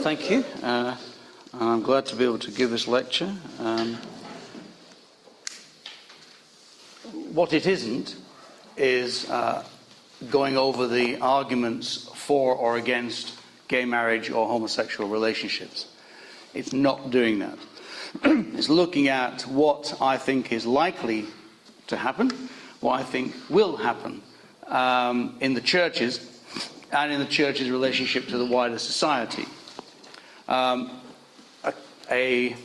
Thank you. I'm glad to be able to give this lecture. What it isn't is going over the arguments for or against gay marriage or homosexual relationships. It's not doing that. It's looking at what I think is likely to happen, what I think will happen in the churches and in the church's relationship to the wider society. A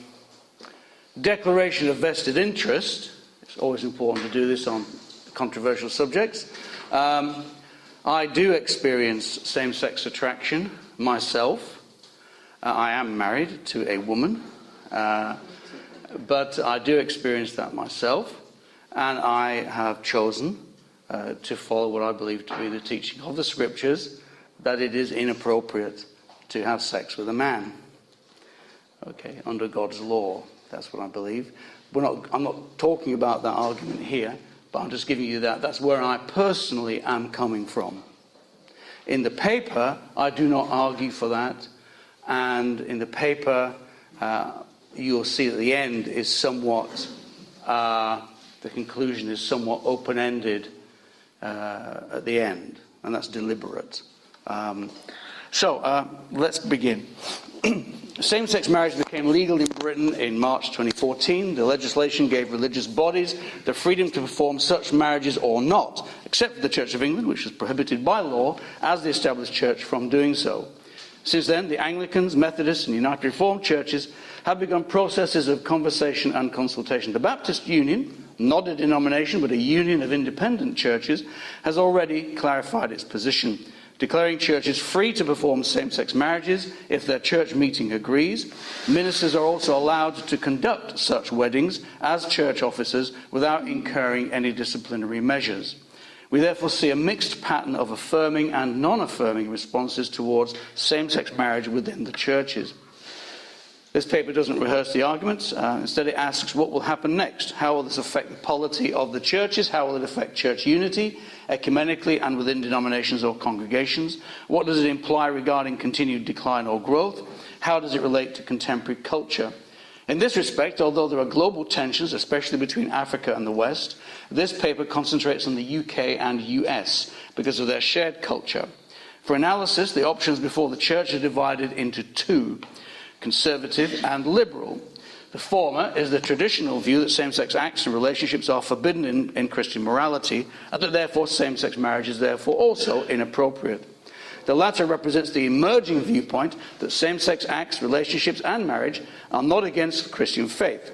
declaration of vested interest, it's always important to do this on controversial subjects. I do experience same-sex attraction myself. I am married to a woman, but I do experience that myself, and I have chosen to follow what I believe to be the teaching of the Scriptures, that it is inappropriate to have sex with a man. Okay, under God's law, that's what I believe. I'm not talking about that argument here, but I'm just giving you that. That's where I personally am coming from. In the paper, I do not argue for that, and in the paper, you'll see that the end is somewhat, the conclusion is somewhat open-ended at the end, and that's deliberate. So let's begin. Same-sex marriage became legal in Britain in March 2014. The legislation gave religious bodies the freedom to perform such marriages or not, except for the Church of England, which was prohibited by law as the established church from doing so. Since then, the Anglicans, Methodists, and United Reformed churches have begun processes of conversation and consultation. The Baptist Union, not a denomination but a union of independent churches, has already clarified its position, declaring churches free to perform same-sex marriages if their church meeting agrees. Ministers are also allowed to conduct such weddings as church officers without incurring any disciplinary measures. We therefore see a mixed pattern of affirming and non-affirming responses towards same-sex marriage within the churches. This paper doesn't rehearse the arguments. Instead, it asks what will happen next. How will this affect the polity of the churches? How will it affect church unity, ecumenically and within denominations or congregations? What does it imply regarding continued decline or growth? How does it relate to contemporary culture? In this respect, although there are global tensions, especially between Africa and the West, this paper concentrates on the UK and US because of their shared culture. For analysis, the options before the church are divided into two: conservative and liberal. The former is the traditional view that same-sex acts and relationships are forbidden in Christian morality, and that therefore same-sex marriage is therefore also inappropriate. The latter represents the emerging viewpoint that same-sex acts, relationships and marriage are not against Christian faith.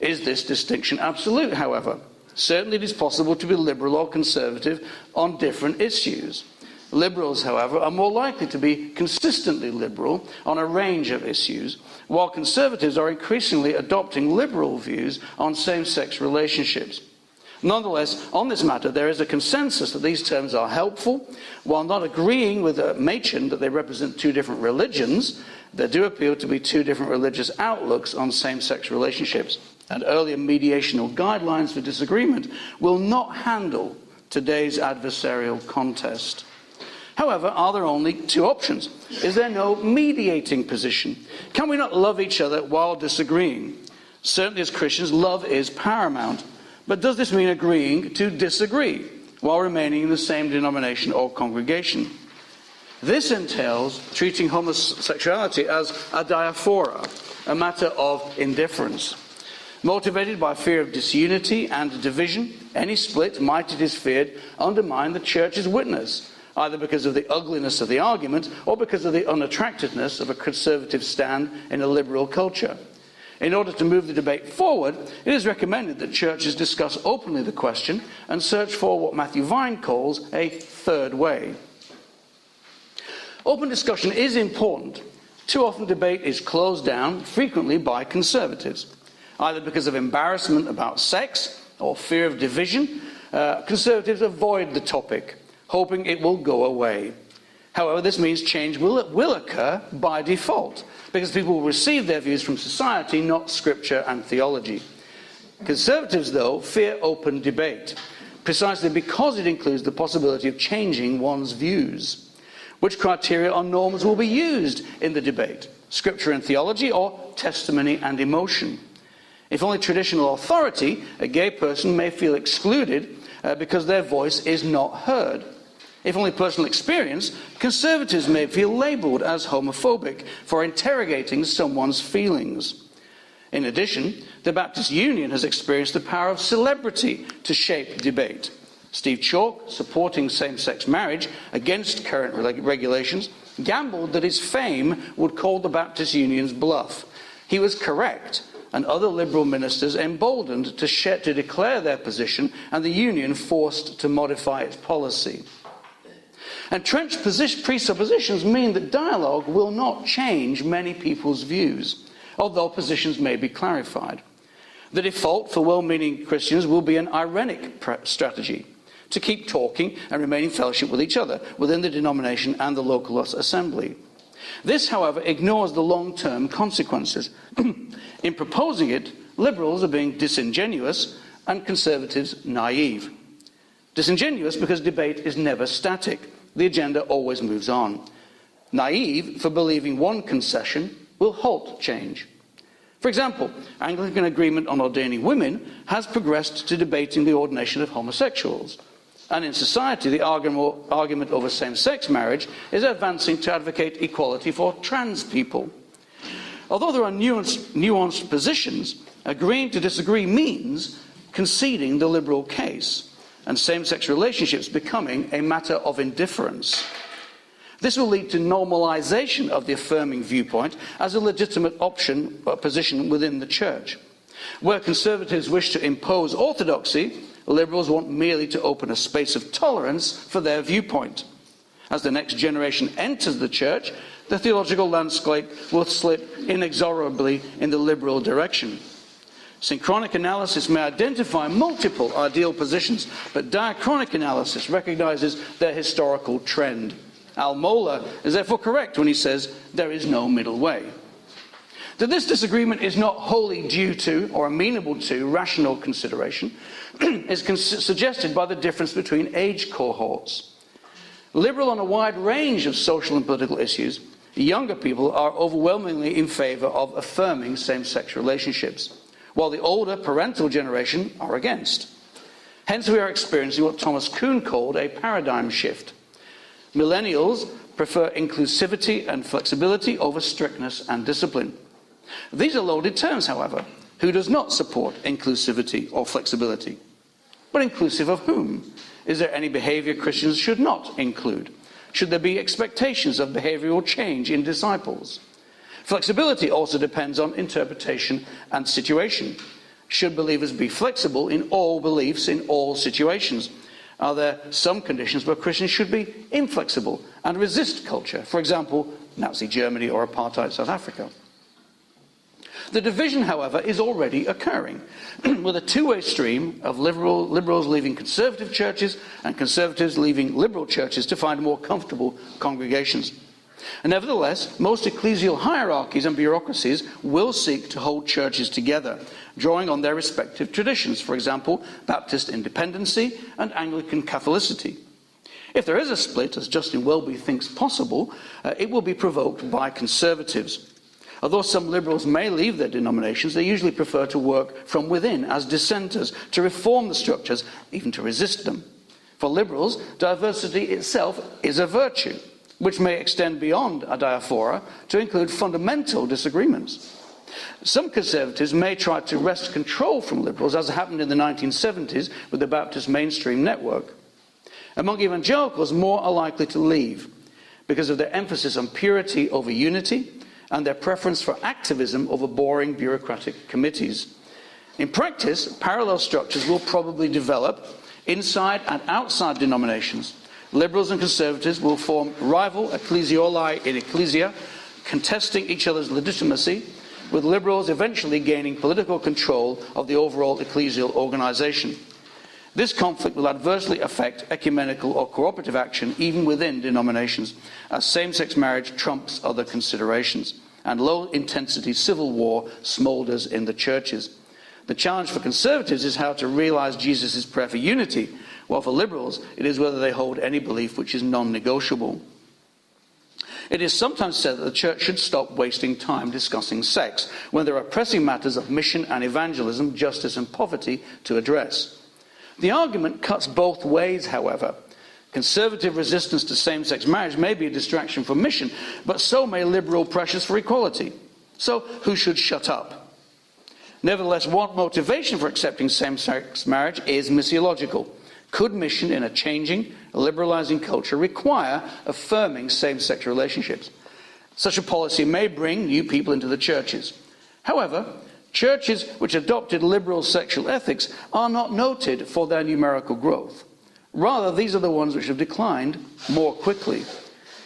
Is this distinction absolute, however? Certainly it is possible to be liberal or conservative on different issues. Liberals, however, are more likely to be consistently liberal on a range of issues, while conservatives are increasingly adopting liberal views on same-sex relationships. Nonetheless, on this matter, there is a consensus that these terms are helpful. While not agreeing with Machen that they represent two different religions, there do appear to be two different religious outlooks on same-sex relationships, and earlier mediation or guidelines for disagreement will not handle today's adversarial contest. However, are there only two options? Is there no mediating position? Can we not love each other while disagreeing? Certainly as Christians, love is paramount. But does this mean agreeing to disagree while remaining in the same denomination or congregation? This entails treating homosexuality as a diaphora, a matter of indifference. Motivated by fear of disunity and division, any split might, it is feared, undermine the church's witness, either because of the ugliness of the argument or because of the unattractiveness of a conservative stand in a liberal culture. In order to move the debate forward, it is recommended that churches discuss openly the question and search for what Matthew Vine calls a third way. Open discussion is important. Too often debate is closed down, frequently by conservatives. Either because of embarrassment about sex or fear of division, conservatives avoid the topic, hoping it will go away. However, this means change will occur by default, because people will receive their views from society, not scripture and theology. Conservatives, though, fear open debate, precisely because it includes the possibility of changing one's views. Which criteria or norms will be used in the debate? Scripture and theology, or testimony and emotion? If only traditional authority, a gay person may feel excluded because their voice is not heard. If only personal experience, conservatives may feel labelled as homophobic for interrogating someone's feelings. In addition, the Baptist Union has experienced the power of celebrity to shape debate. Steve Chalk, supporting same-sex marriage against current regulations, gambled that his fame would call the Baptist Union's bluff. He was correct, and other Liberal ministers emboldened to declare their position, and the Union forced to modify its policy. Entrenched presuppositions mean that dialogue will not change many people's views, although positions may be clarified. The default for well-meaning Christians will be an ironic strategy, to keep talking and remain in fellowship with each other within the denomination and the local assembly. This, however, ignores the long-term consequences. In proposing it, liberals are being disingenuous and conservatives naive. Disingenuous because debate is never static. The agenda always moves on. Naive for believing one concession will halt change. For example, Anglican agreement on ordaining women has progressed to debating the ordination of homosexuals. And in society, the argument over same-sex marriage is advancing to advocate equality for trans people. Although there are nuanced positions, agreeing to disagree means conceding the liberal case, and same-sex relationships becoming a matter of indifference. This will lead to normalization of the affirming viewpoint as a legitimate position within the church. Where conservatives wish to impose orthodoxy, liberals want merely to open a space of tolerance for their viewpoint. As the next generation enters the church, the theological landscape will slip inexorably in the liberal direction. Synchronic analysis may identify multiple ideal positions, but diachronic analysis recognizes their historical trend. Al Mohler is therefore correct when he says there is no middle way. That this disagreement is not wholly due to or amenable to rational consideration is suggested by the difference between age cohorts. Liberal on a wide range of social and political issues, younger people are overwhelmingly in favour of affirming same-sex relationships, while the older parental generation are against. Hence we are experiencing what Thomas Kuhn called a paradigm shift. Millennials prefer inclusivity and flexibility over strictness and discipline. These are loaded terms, however. Who does not support inclusivity or flexibility? But inclusive of whom? Is there any behaviour Christians should not include? Should there be expectations of behavioural change in disciples? Flexibility also depends on interpretation and situation. Should believers be flexible in all beliefs in all situations? Are there some conditions where Christians should be inflexible and resist culture? For example, Nazi Germany or apartheid South Africa. The division, however, is already occurring, with a two-way stream of liberals leaving conservative churches and conservatives leaving liberal churches to find more comfortable congregations. And nevertheless, most ecclesial hierarchies and bureaucracies will seek to hold churches together, drawing on their respective traditions, for example, Baptist independency and Anglican Catholicity. If there is a split, as Justin Welby thinks possible, it will be provoked by conservatives. Although some liberals may leave their denominations, they usually prefer to work from within as dissenters, to reform the structures, even to resist them. For liberals, diversity itself is a virtue, which may extend beyond a diaspora to include fundamental disagreements. Some conservatives may try to wrest control from liberals, as happened in the 1970s with the Baptist mainstream network. Among evangelicals, more are likely to leave because of their emphasis on purity over unity and their preference for activism over boring bureaucratic committees. In practice, parallel structures will probably develop inside and outside denominations. Liberals and conservatives will form rival ecclesiolae in ecclesia, contesting each other's legitimacy, with liberals eventually gaining political control of the overall ecclesial organisation. This conflict will adversely affect ecumenical or cooperative action even within denominations, as same-sex marriage trumps other considerations, and low-intensity civil war smoulders in the churches. The challenge for conservatives is how to realise Jesus' prayer for unity, while for liberals it is whether they hold any belief which is non-negotiable. It is sometimes said that the church should stop wasting time discussing sex when there are pressing matters of mission and evangelism, justice and poverty to address. The argument cuts both ways, however. Conservative resistance to same-sex marriage may be a distraction from mission, but so may liberal pressures for equality. So who should shut up? Nevertheless, one motivation for accepting same-sex marriage is missiological. Could mission in a changing, liberalizing culture require affirming same-sex relationships? Such a policy may bring new people into the churches. However, churches which adopted liberal sexual ethics are not noted for their numerical growth. Rather, these are the ones which have declined more quickly.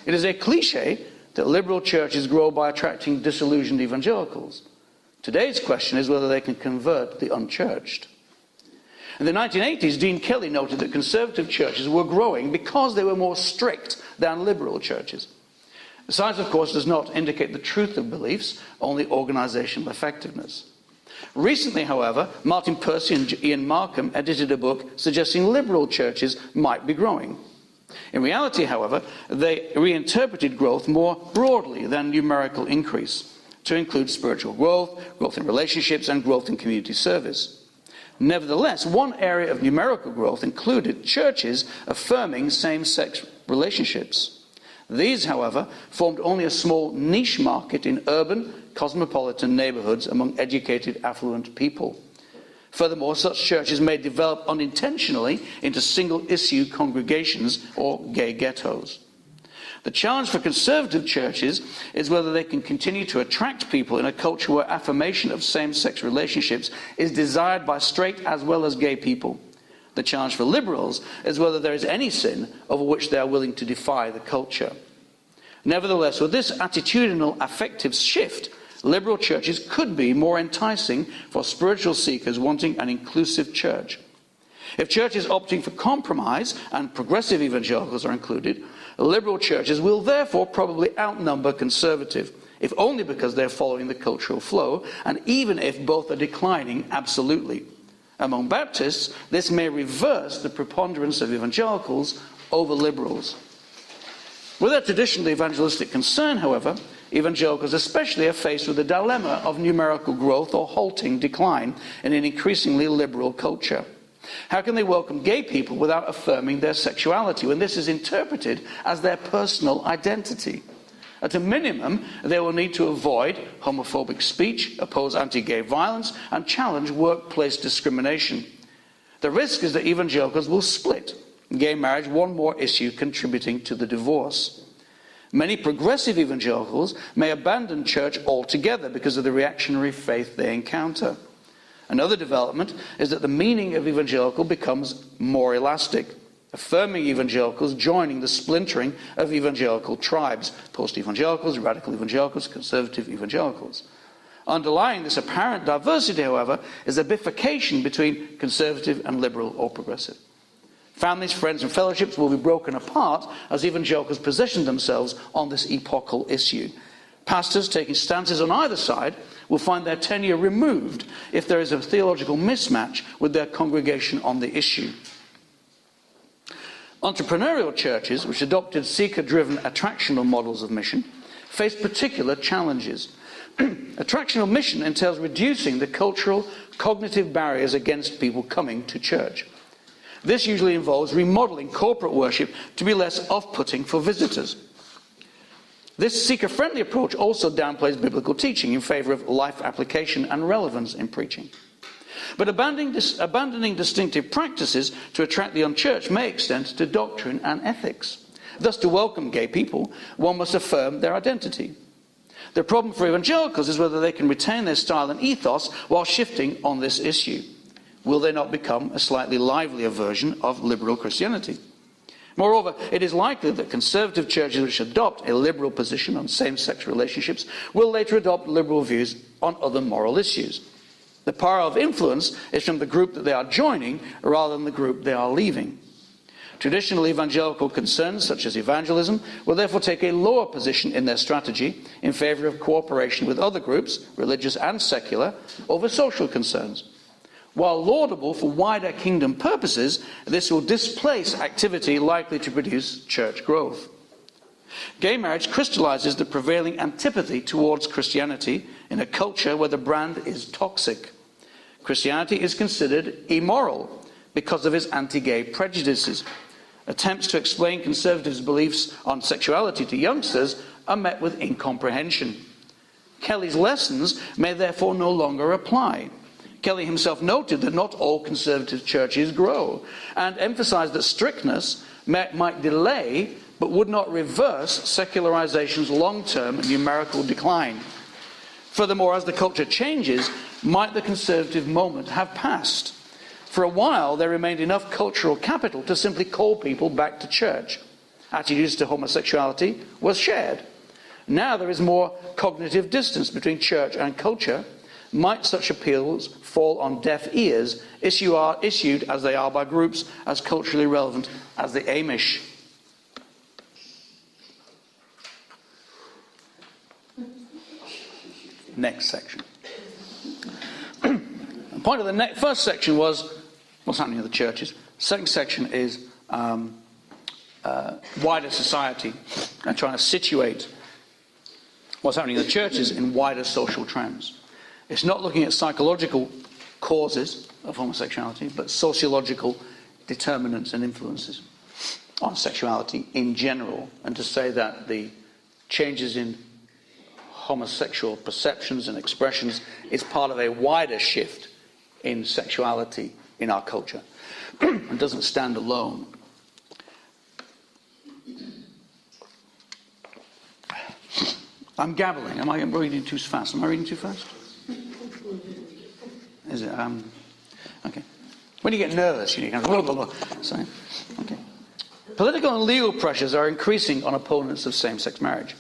It is a cliche that liberal churches grow by attracting disillusioned evangelicals. Today's question is whether they can convert the unchurched. In the 1980s, Dean Kelly noted that conservative churches were growing because they were more strict than liberal churches. The science, of course, does not indicate the truth of beliefs, only organizational effectiveness. Recently, however, Martin Percy and Ian Markham edited a book suggesting liberal churches might be growing. In reality, however, they reinterpreted growth more broadly than numerical increase, to include spiritual growth, growth in relationships, and growth in community service. Nevertheless, one area of numerical growth included churches affirming same-sex relationships. These, however, formed only a small niche market in urban, cosmopolitan neighborhoods among educated, affluent people. Furthermore, such churches may develop unintentionally into single-issue congregations or gay ghettos. The challenge for conservative churches is whether they can continue to attract people in a culture where affirmation of same-sex relationships is desired by straight as well as gay people. The challenge for liberals is whether there is any sin over which they are willing to defy the culture. Nevertheless, with this attitudinal affective shift, liberal churches could be more enticing for spiritual seekers wanting an inclusive church. If churches opting for compromise and progressive evangelicals are included, liberal churches will therefore probably outnumber conservative, if only because they're following the cultural flow, and even if both are declining absolutely. Among Baptists, this may reverse the preponderance of evangelicals over liberals. With their traditional evangelistic concern, however, evangelicals especially are faced with the dilemma of numerical growth or halting decline in an increasingly liberal culture. How can they welcome gay people without affirming their sexuality when this is interpreted as their personal identity? At a minimum, they will need to avoid homophobic speech, oppose anti-gay violence, and challenge workplace discrimination. The risk is that evangelicals will split, gay marriage one more issue contributing to the divorce. Many progressive evangelicals may abandon church altogether because of the reactionary faith they encounter. Another development is that the meaning of evangelical becomes more elastic, affirming evangelicals joining the splintering of evangelical tribes, post-evangelicals, radical evangelicals, conservative evangelicals. Underlying this apparent diversity, however, is a bifurcation between conservative and liberal or progressive. Families, friends, and fellowships will be broken apart as evangelicals position themselves on this epochal issue. Pastors taking stances on either side will find their tenure removed if there is a theological mismatch with their congregation on the issue. Entrepreneurial churches, which adopted seeker-driven attractional models of mission, face particular challenges. Attractional mission entails reducing the cultural, cognitive barriers against people coming to church. This usually involves remodeling corporate worship to be less off-putting for visitors. This seeker-friendly approach also downplays biblical teaching in favor of life application and relevance in preaching. But abandoning distinctive practices to attract the unchurched may extend to doctrine and ethics. Thus, to welcome gay people, one must affirm their identity. The problem for evangelicals is whether they can retain their style and ethos while shifting on this issue. Will they not become a slightly livelier version of liberal Christianity? Moreover, it is likely that conservative churches which adopt a liberal position on same-sex relationships will later adopt liberal views on other moral issues. The power of influence is from the group that they are joining rather than the group they are leaving. Traditional evangelical concerns such as evangelism will therefore take a lower position in their strategy in favor of cooperation with other groups, religious and secular, over social concerns. While laudable for wider kingdom purposes, this will displace activity likely to produce church growth. Gay marriage crystallizes the prevailing antipathy towards Christianity in a culture where the brand is toxic. Christianity is considered immoral because of its anti-gay prejudices. Attempts to explain conservatives' beliefs on sexuality to youngsters are met with incomprehension. Kelly's lessons may therefore no longer apply. Kelly himself noted that not all conservative churches grow, and emphasized that strictness might delay but would not reverse secularization's long-term numerical decline. Furthermore, as the culture changes, might the conservative moment have passed? For a while, there remained enough cultural capital to simply call people back to church. Attitudes to homosexuality was shared. Now there is more cognitive distance between church and culture. Might such appeals fall on deaf ears, issued as they are by groups as culturally relevant as the Amish? Next section. The point of the first section was what's happening in the churches. Second section is wider society and trying to situate what's happening in the churches in wider social trends. It's not looking at psychological causes of homosexuality, but sociological determinants and influences on sexuality in general, and to say that the changes in homosexual perceptions and expressions is part of a wider shift in sexuality in our culture and doesn't stand alone. I'm gabbling. Am I reading too fast? Am I reading too fast? Is it? Okay. When you get nervous, you kind of blah, blah, blah. So, okay. Political and legal pressures are increasing on opponents of same-sex marriage.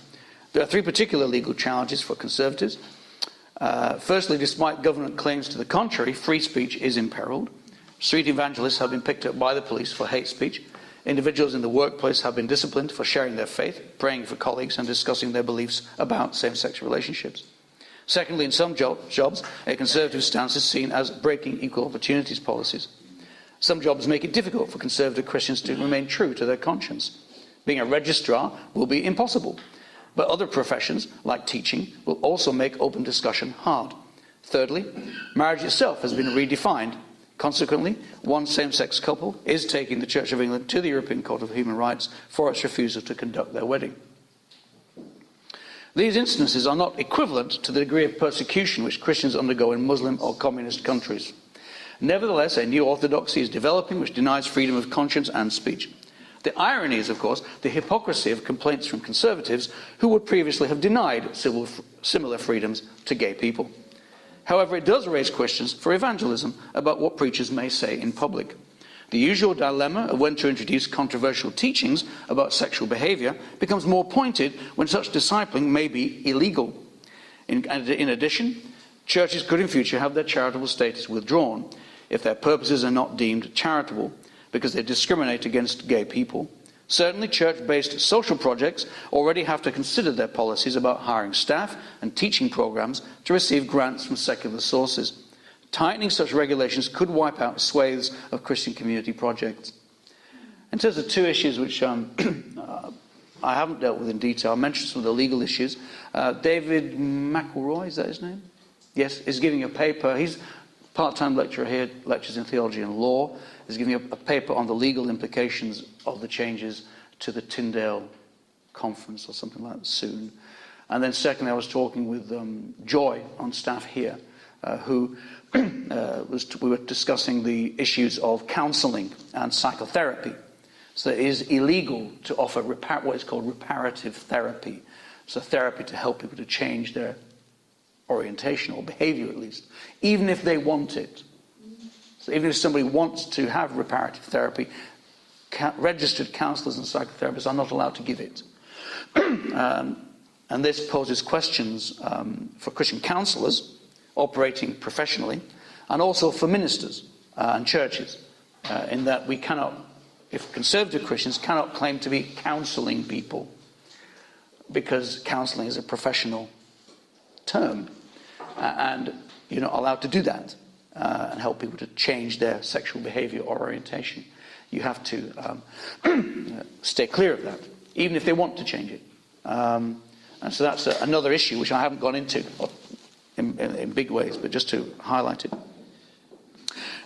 There are three particular legal challenges for conservatives. Firstly, despite government claims to the contrary, free speech is imperiled. Street evangelists have been picked up by the police for hate speech. Individuals in the workplace have been disciplined for sharing their faith, praying for colleagues, and discussing their beliefs about same-sex relationships. Secondly, in some jobs, a conservative stance is seen as breaking equal opportunities policies. Some jobs make it difficult for conservative Christians to remain true to their conscience. Being a registrar will be impossible. But other professions, like teaching, will also make open discussion hard. Thirdly, marriage itself has been redefined. Consequently, one same-sex couple is taking the Church of England to the European Court of Human Rights for its refusal to conduct their wedding. These instances are not equivalent to the degree of persecution which Christians undergo in Muslim or communist countries. Nevertheless, a new orthodoxy is developing which denies freedom of conscience and speech. The irony is, of course, the hypocrisy of complaints from conservatives who would previously have denied similar freedoms to gay people. However, it does raise questions for evangelism about what preachers may say in public. The usual dilemma of when to introduce controversial teachings about sexual behavior becomes more pointed when such discipling may be illegal. In addition, churches could in future have their charitable status withdrawn if their purposes are not deemed charitable, because they discriminate against gay people. Certainly, church-based social projects already have to consider their policies about hiring staff and teaching programs to receive grants from secular sources. Tightening such regulations could wipe out swathes of Christian community projects. In terms of two issues which I haven't dealt with in detail, I mentioned some of the legal issues. David McElroy, is that his name? Yes, is giving a paper. He's a part-time lecturer here, lectures in theology and law. Is giving a paper on the legal implications of the changes to the Tyndale conference or something like that soon. And then secondly, I was talking with Joy on staff here, who we were discussing the issues of counselling and psychotherapy. So it is illegal to offer what is called reparative therapy. So therapy to help people to change their orientation or behaviour at least, even if they want it. So even if somebody wants to have reparative therapy, registered counsellors and psychotherapists are not allowed to give it. And this poses questions for Christian counsellors operating professionally, and also for ministers and churches, in that we cannot, if conservative Christians cannot claim to be counselling people, because counselling is a professional term, and you're not allowed to do that. And help people to change their sexual behaviour or orientation. You have to stay clear of that, even if they want to change it. And so that's another issue which I haven't gone into in big ways, but just to highlight it.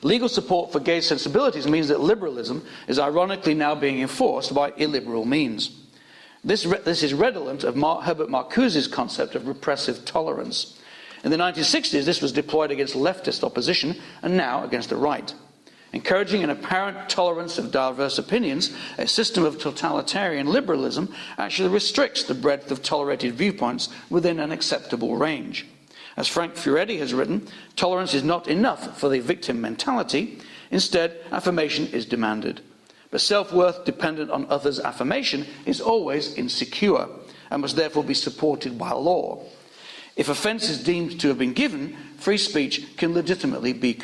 Legal support for gay sensibilities means that liberalism is ironically now being enforced by illiberal means. This is redolent of Herbert Marcuse's concept of repressive tolerance. In the 1960s, this was deployed against leftist opposition and now against the right. Encouraging an apparent tolerance of diverse opinions, a system of totalitarian liberalism actually restricts the breadth of tolerated viewpoints within an acceptable range. As Frank Furedi has written, tolerance is not enough for the victim mentality. Instead, affirmation is demanded. But self-worth dependent on others' affirmation is always insecure and must therefore be supported by law. If offence is deemed to have been given, free speech can legitimately be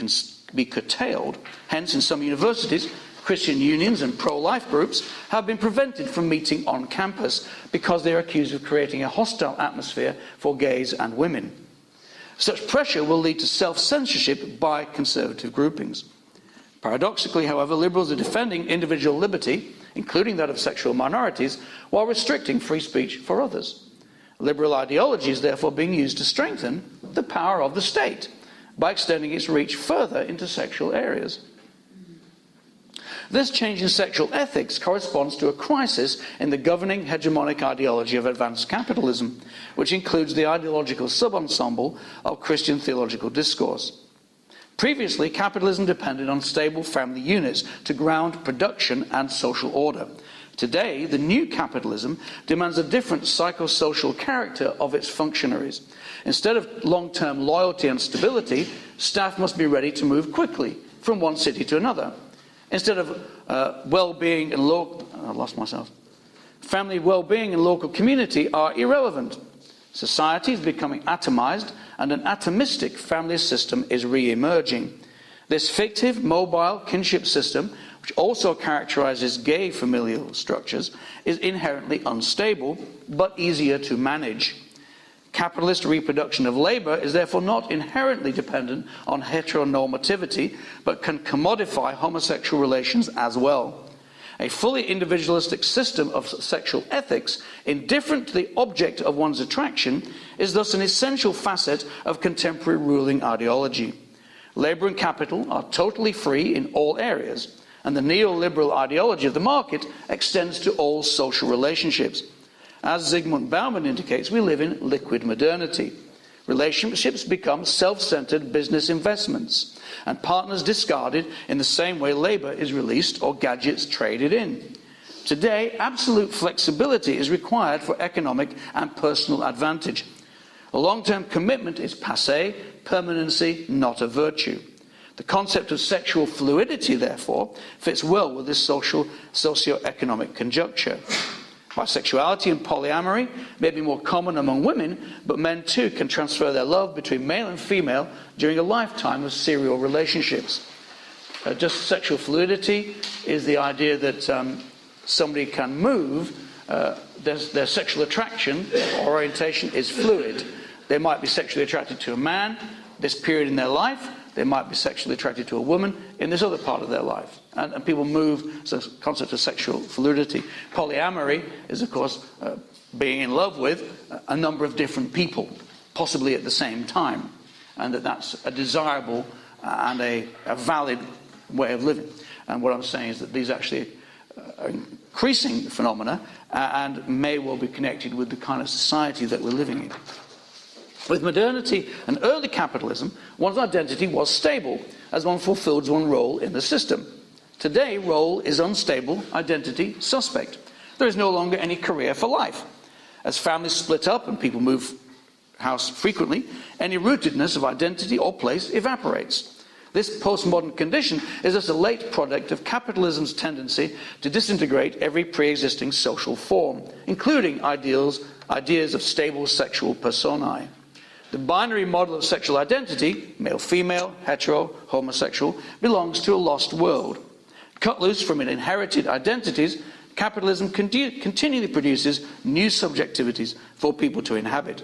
curtailed. Hence, in some universities, Christian unions and pro-life groups have been prevented from meeting on campus because they are accused of creating a hostile atmosphere for gays and women. Such pressure will lead to self-censorship by conservative groupings. Paradoxically, however, liberals are defending individual liberty, including that of sexual minorities, while restricting free speech for others. Liberal ideology is therefore being used to strengthen the power of the state by extending its reach further into sexual areas. This change in sexual ethics corresponds to a crisis in the governing hegemonic ideology of advanced capitalism, which includes the ideological sub-ensemble of Christian theological discourse. Previously, capitalism depended on stable family units to ground production and social order. Today, the new capitalism demands a different psychosocial character of its functionaries. Instead of long-term loyalty and stability, staff must be ready to move quickly from one city to another. Instead of well-being and family well-being and local community are irrelevant. Society is becoming atomized, and an atomistic family system is re-emerging. This fictive, mobile kinship system, which also characterizes gay familial structures, is inherently unstable, but easier to manage. Capitalist reproduction of labor is therefore not inherently dependent on heteronormativity, but can commodify homosexual relations as well. A fully individualistic system of sexual ethics, indifferent to the object of one's attraction, is thus an essential facet of contemporary ruling ideology. Labor and capital are totally free in all areas, and the neoliberal ideology of the market extends to all social relationships. As Zygmunt Bauman indicates, we live in liquid modernity. Relationships become self-centered business investments, and partners discarded in the same way labor is released or gadgets traded in. Today, absolute flexibility is required for economic and personal advantage. A long-term commitment is passé, permanency not a virtue. The concept of sexual fluidity, therefore, fits well with this socio-economic conjuncture. Bisexuality and polyamory may be more common among women, but men too can transfer their love between male and female during a lifetime of serial relationships. Just sexual fluidity is the idea that somebody can move, their sexual attraction or orientation is fluid. They might be sexually attracted to a man this period in their life, they might be sexually attracted to a woman in this other part of their life. And people move, so the concept of sexual fluidity. Polyamory is, of course, being in love with a number of different people, possibly at the same time. And that's a desirable and a valid way of living. And what I'm saying is that these actually are increasing phenomena and may well be connected with the kind of society that we're living in. With modernity and early capitalism, one's identity was stable as one fulfilled one role in the system. Today, role is unstable, identity suspect. There is no longer any career for life. As families split up and people move house frequently, any rootedness of identity or place evaporates. This postmodern condition is thus a late product of capitalism's tendency to disintegrate every pre-existing social form, including ideas of stable sexual personae. The binary model of sexual identity, male-female, hetero, homosexual, belongs to a lost world. Cut loose from inherited identities, capitalism continually produces new subjectivities for people to inhabit.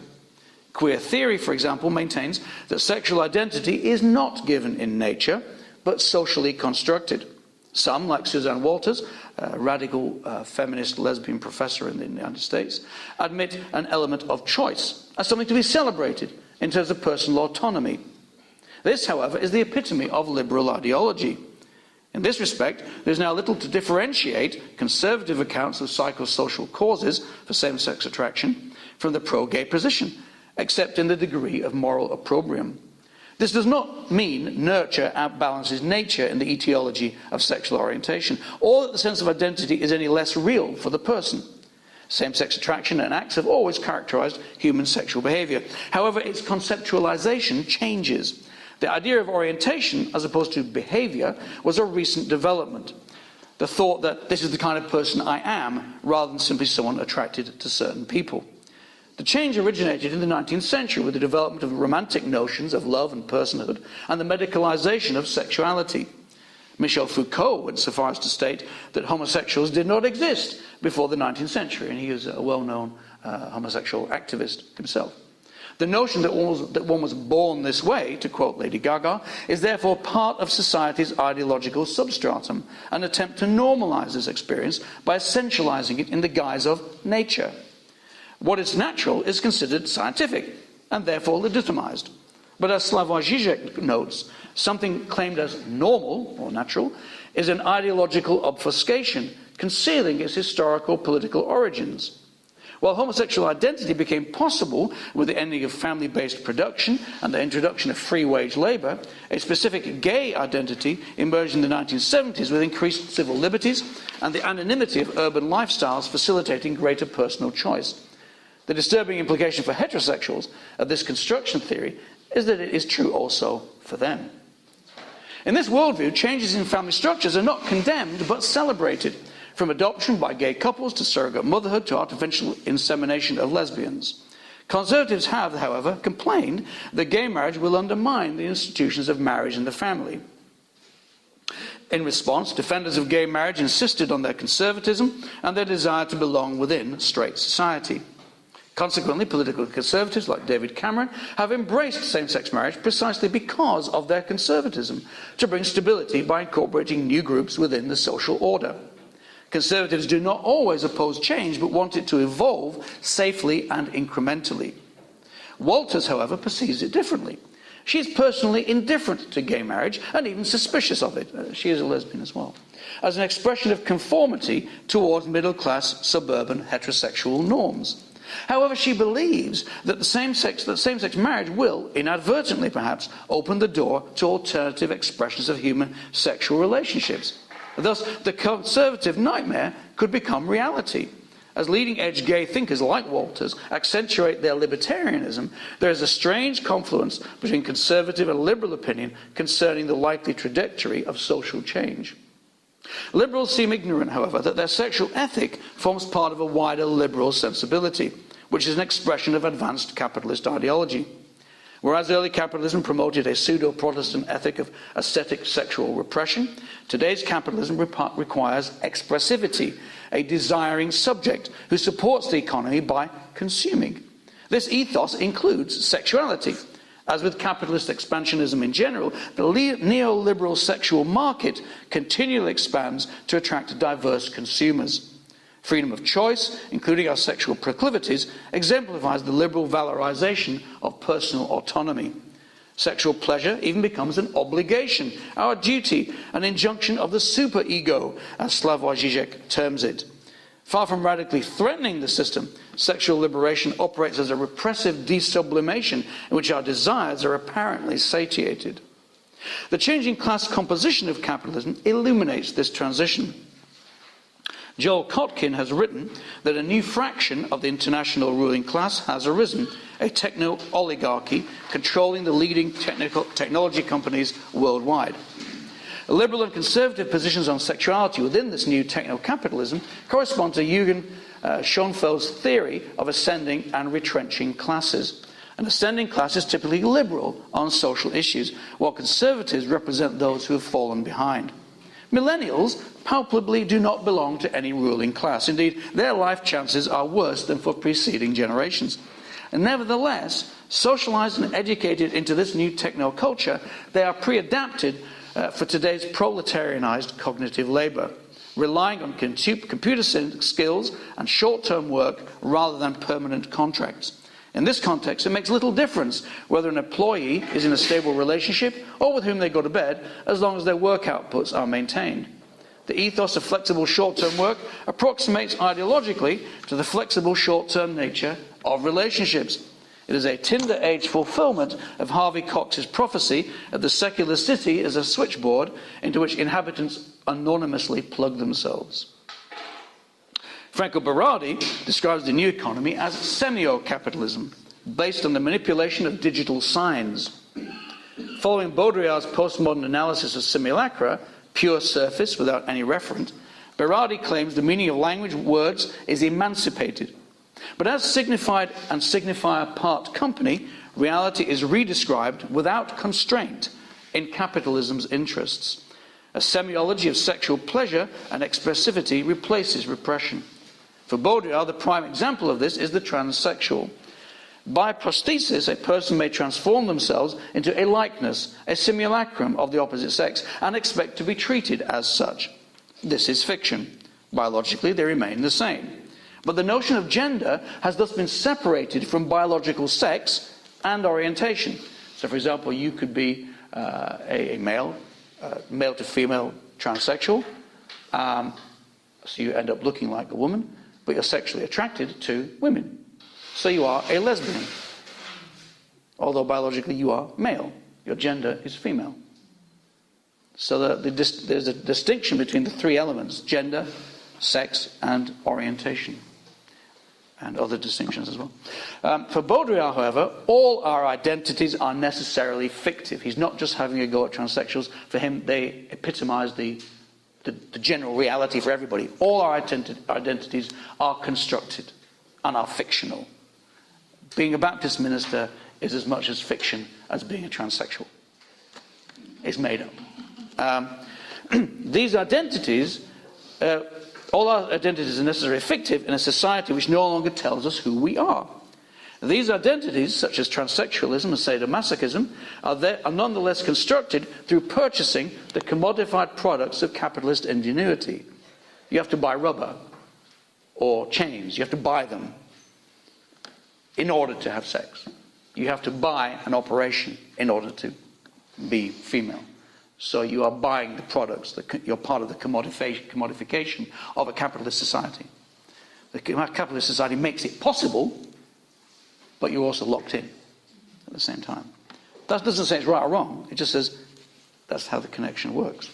Queer theory, for example, maintains that sexual identity is not given in nature, but socially constructed. Some, like Suzanne Walters, a radical feminist lesbian professor in the United States, admit an element of choice as something to be celebrated in terms of personal autonomy. This, however, is the epitome of liberal ideology. In this respect, there's now little to differentiate conservative accounts of psychosocial causes for same-sex attraction from the pro-gay position, except in the degree of moral opprobrium. This does not mean nurture outbalances nature in the etiology of sexual orientation, or that the sense of identity is any less real for the person. Same-sex attraction and acts have always characterized human sexual behavior. However, its conceptualization changes. The idea of orientation, as opposed to behavior, was a recent development. The thought that this is the kind of person I am, rather than simply someone attracted to certain people. The change originated in the 19th century with the development of romantic notions of love and personhood and the medicalization of sexuality. Michel Foucault went so far as to state that homosexuals did not exist before the 19th century, and he was a well-known homosexual activist himself. The notion that one was born this way, to quote Lady Gaga, is therefore part of society's ideological substratum, an attempt to normalize this experience by essentializing it in the guise of nature. What is natural is considered scientific, and therefore legitimized. But as Slavoj Žižek notes, something claimed as normal, or natural, is an ideological obfuscation, concealing its historical political origins. While homosexual identity became possible with the ending of family-based production and the introduction of free-wage labor, a specific gay identity emerged in the 1970s with increased civil liberties and the anonymity of urban lifestyles facilitating greater personal choice. The disturbing implication for heterosexuals of this construction theory is that it is true also for them. In this worldview, changes in family structures are not condemned but celebrated, from adoption by gay couples to surrogate motherhood to artificial insemination of lesbians. Conservatives have, however, complained that gay marriage will undermine the institutions of marriage and the family. In response, defenders of gay marriage insisted on their conservatism and their desire to belong within straight society. Consequently, political conservatives like David Cameron have embraced same-sex marriage precisely because of their conservatism, to bring stability by incorporating new groups within the social order. Conservatives do not always oppose change, but want it to evolve safely and incrementally. Walters, however, perceives it differently. She is personally indifferent to gay marriage and even suspicious of it. She is a lesbian as well, as an expression of conformity towards middle-class suburban heterosexual norms. However, she believes that same-sex marriage will, inadvertently perhaps, open the door to alternative expressions of human sexual relationships. Thus, the conservative nightmare could become reality. As leading-edge gay thinkers like Walters accentuate their libertarianism, there is a strange confluence between conservative and liberal opinion concerning the likely trajectory of social change. Liberals seem ignorant, however, that their sexual ethic forms part of a wider liberal sensibility, which is an expression of advanced capitalist ideology. Whereas early capitalism promoted a pseudo-Protestant ethic of ascetic sexual repression, today's capitalism requires expressivity, a desiring subject who supports the economy by consuming. This ethos includes sexuality. As with capitalist expansionism in general, the neoliberal sexual market continually expands to attract diverse consumers. Freedom of choice, including our sexual proclivities, exemplifies the liberal valorization of personal autonomy. Sexual pleasure even becomes an obligation, our duty, an injunction of the superego, as Slavoj Žižek terms it. Far from radically threatening the system, sexual liberation operates as a repressive desublimation in which our desires are apparently satiated. The changing class composition of capitalism illuminates this transition. Joel Kotkin has written that a new fraction of the international ruling class has arisen, a techno-oligarchy controlling the leading technology companies worldwide. Liberal and conservative positions on sexuality within this new techno-capitalism correspond to Jürgen Schoenfeld's theory of ascending and retrenching classes. An ascending class is typically liberal on social issues, while conservatives represent those who have fallen behind. Millennials palpably do not belong to any ruling class. Indeed, their life chances are worse than for preceding generations. And nevertheless, socialized and educated into this new techno-culture, they are pre-adapted for today's proletarianized cognitive labor, relying on computer skills and short-term work rather than permanent contracts. In this context, it makes little difference whether an employee is in a stable relationship or with whom they go to bed, as long as their work outputs are maintained. The ethos of flexible short-term work approximates ideologically to the flexible short-term nature of relationships. It is a Tinder-age fulfillment of Harvey Cox's prophecy of the secular city as a switchboard into which inhabitants anonymously plug themselves. Franco Berardi describes the new economy as semio-capitalism, based on the manipulation of digital signs. Following Baudrillard's postmodern analysis of simulacra, pure surface without any referent, Berardi claims the meaning of language words is emancipated. But as signified and signifier part company, reality is redescribed without constraint in capitalism's interests. A semiology of sexual pleasure and expressivity replaces repression. For Baudrillard, the prime example of this is the transsexual. By prosthesis, a person may transform themselves into a likeness, a simulacrum of the opposite sex, and expect to be treated as such. This is fiction. Biologically, they remain the same. But the notion of gender has thus been separated from biological sex and orientation. So, for example, you could be a male, male to female transsexual, so you end up looking like a woman, but you're sexually attracted to women. So you are a lesbian. Although biologically you are male, your gender is female. So there's a distinction between the three elements: gender, sex, and orientation. And other distinctions as well. For Baudrillard, however, all our identities are necessarily fictive. He's not just having a go at transsexuals. For him, they epitomize the general reality for everybody. All our identities are constructed and are fictional. Being a Baptist minister is as much as fiction as being a transsexual. It's made up. These identities, all our identities are necessarily fictive in a society which no longer tells us who we are. These identities, such as transsexualism and sadomasochism, are nonetheless constructed through purchasing the commodified products of capitalist ingenuity. You have to buy rubber or chains. You have to buy them in order to have sex. You have to buy an operation in order to be female. So you are buying the products. You're part of the commodification of a capitalist society. The capitalist society makes it possible, but you're also locked in at the same time. That doesn't say it's right or wrong. It just says that's how the connection works.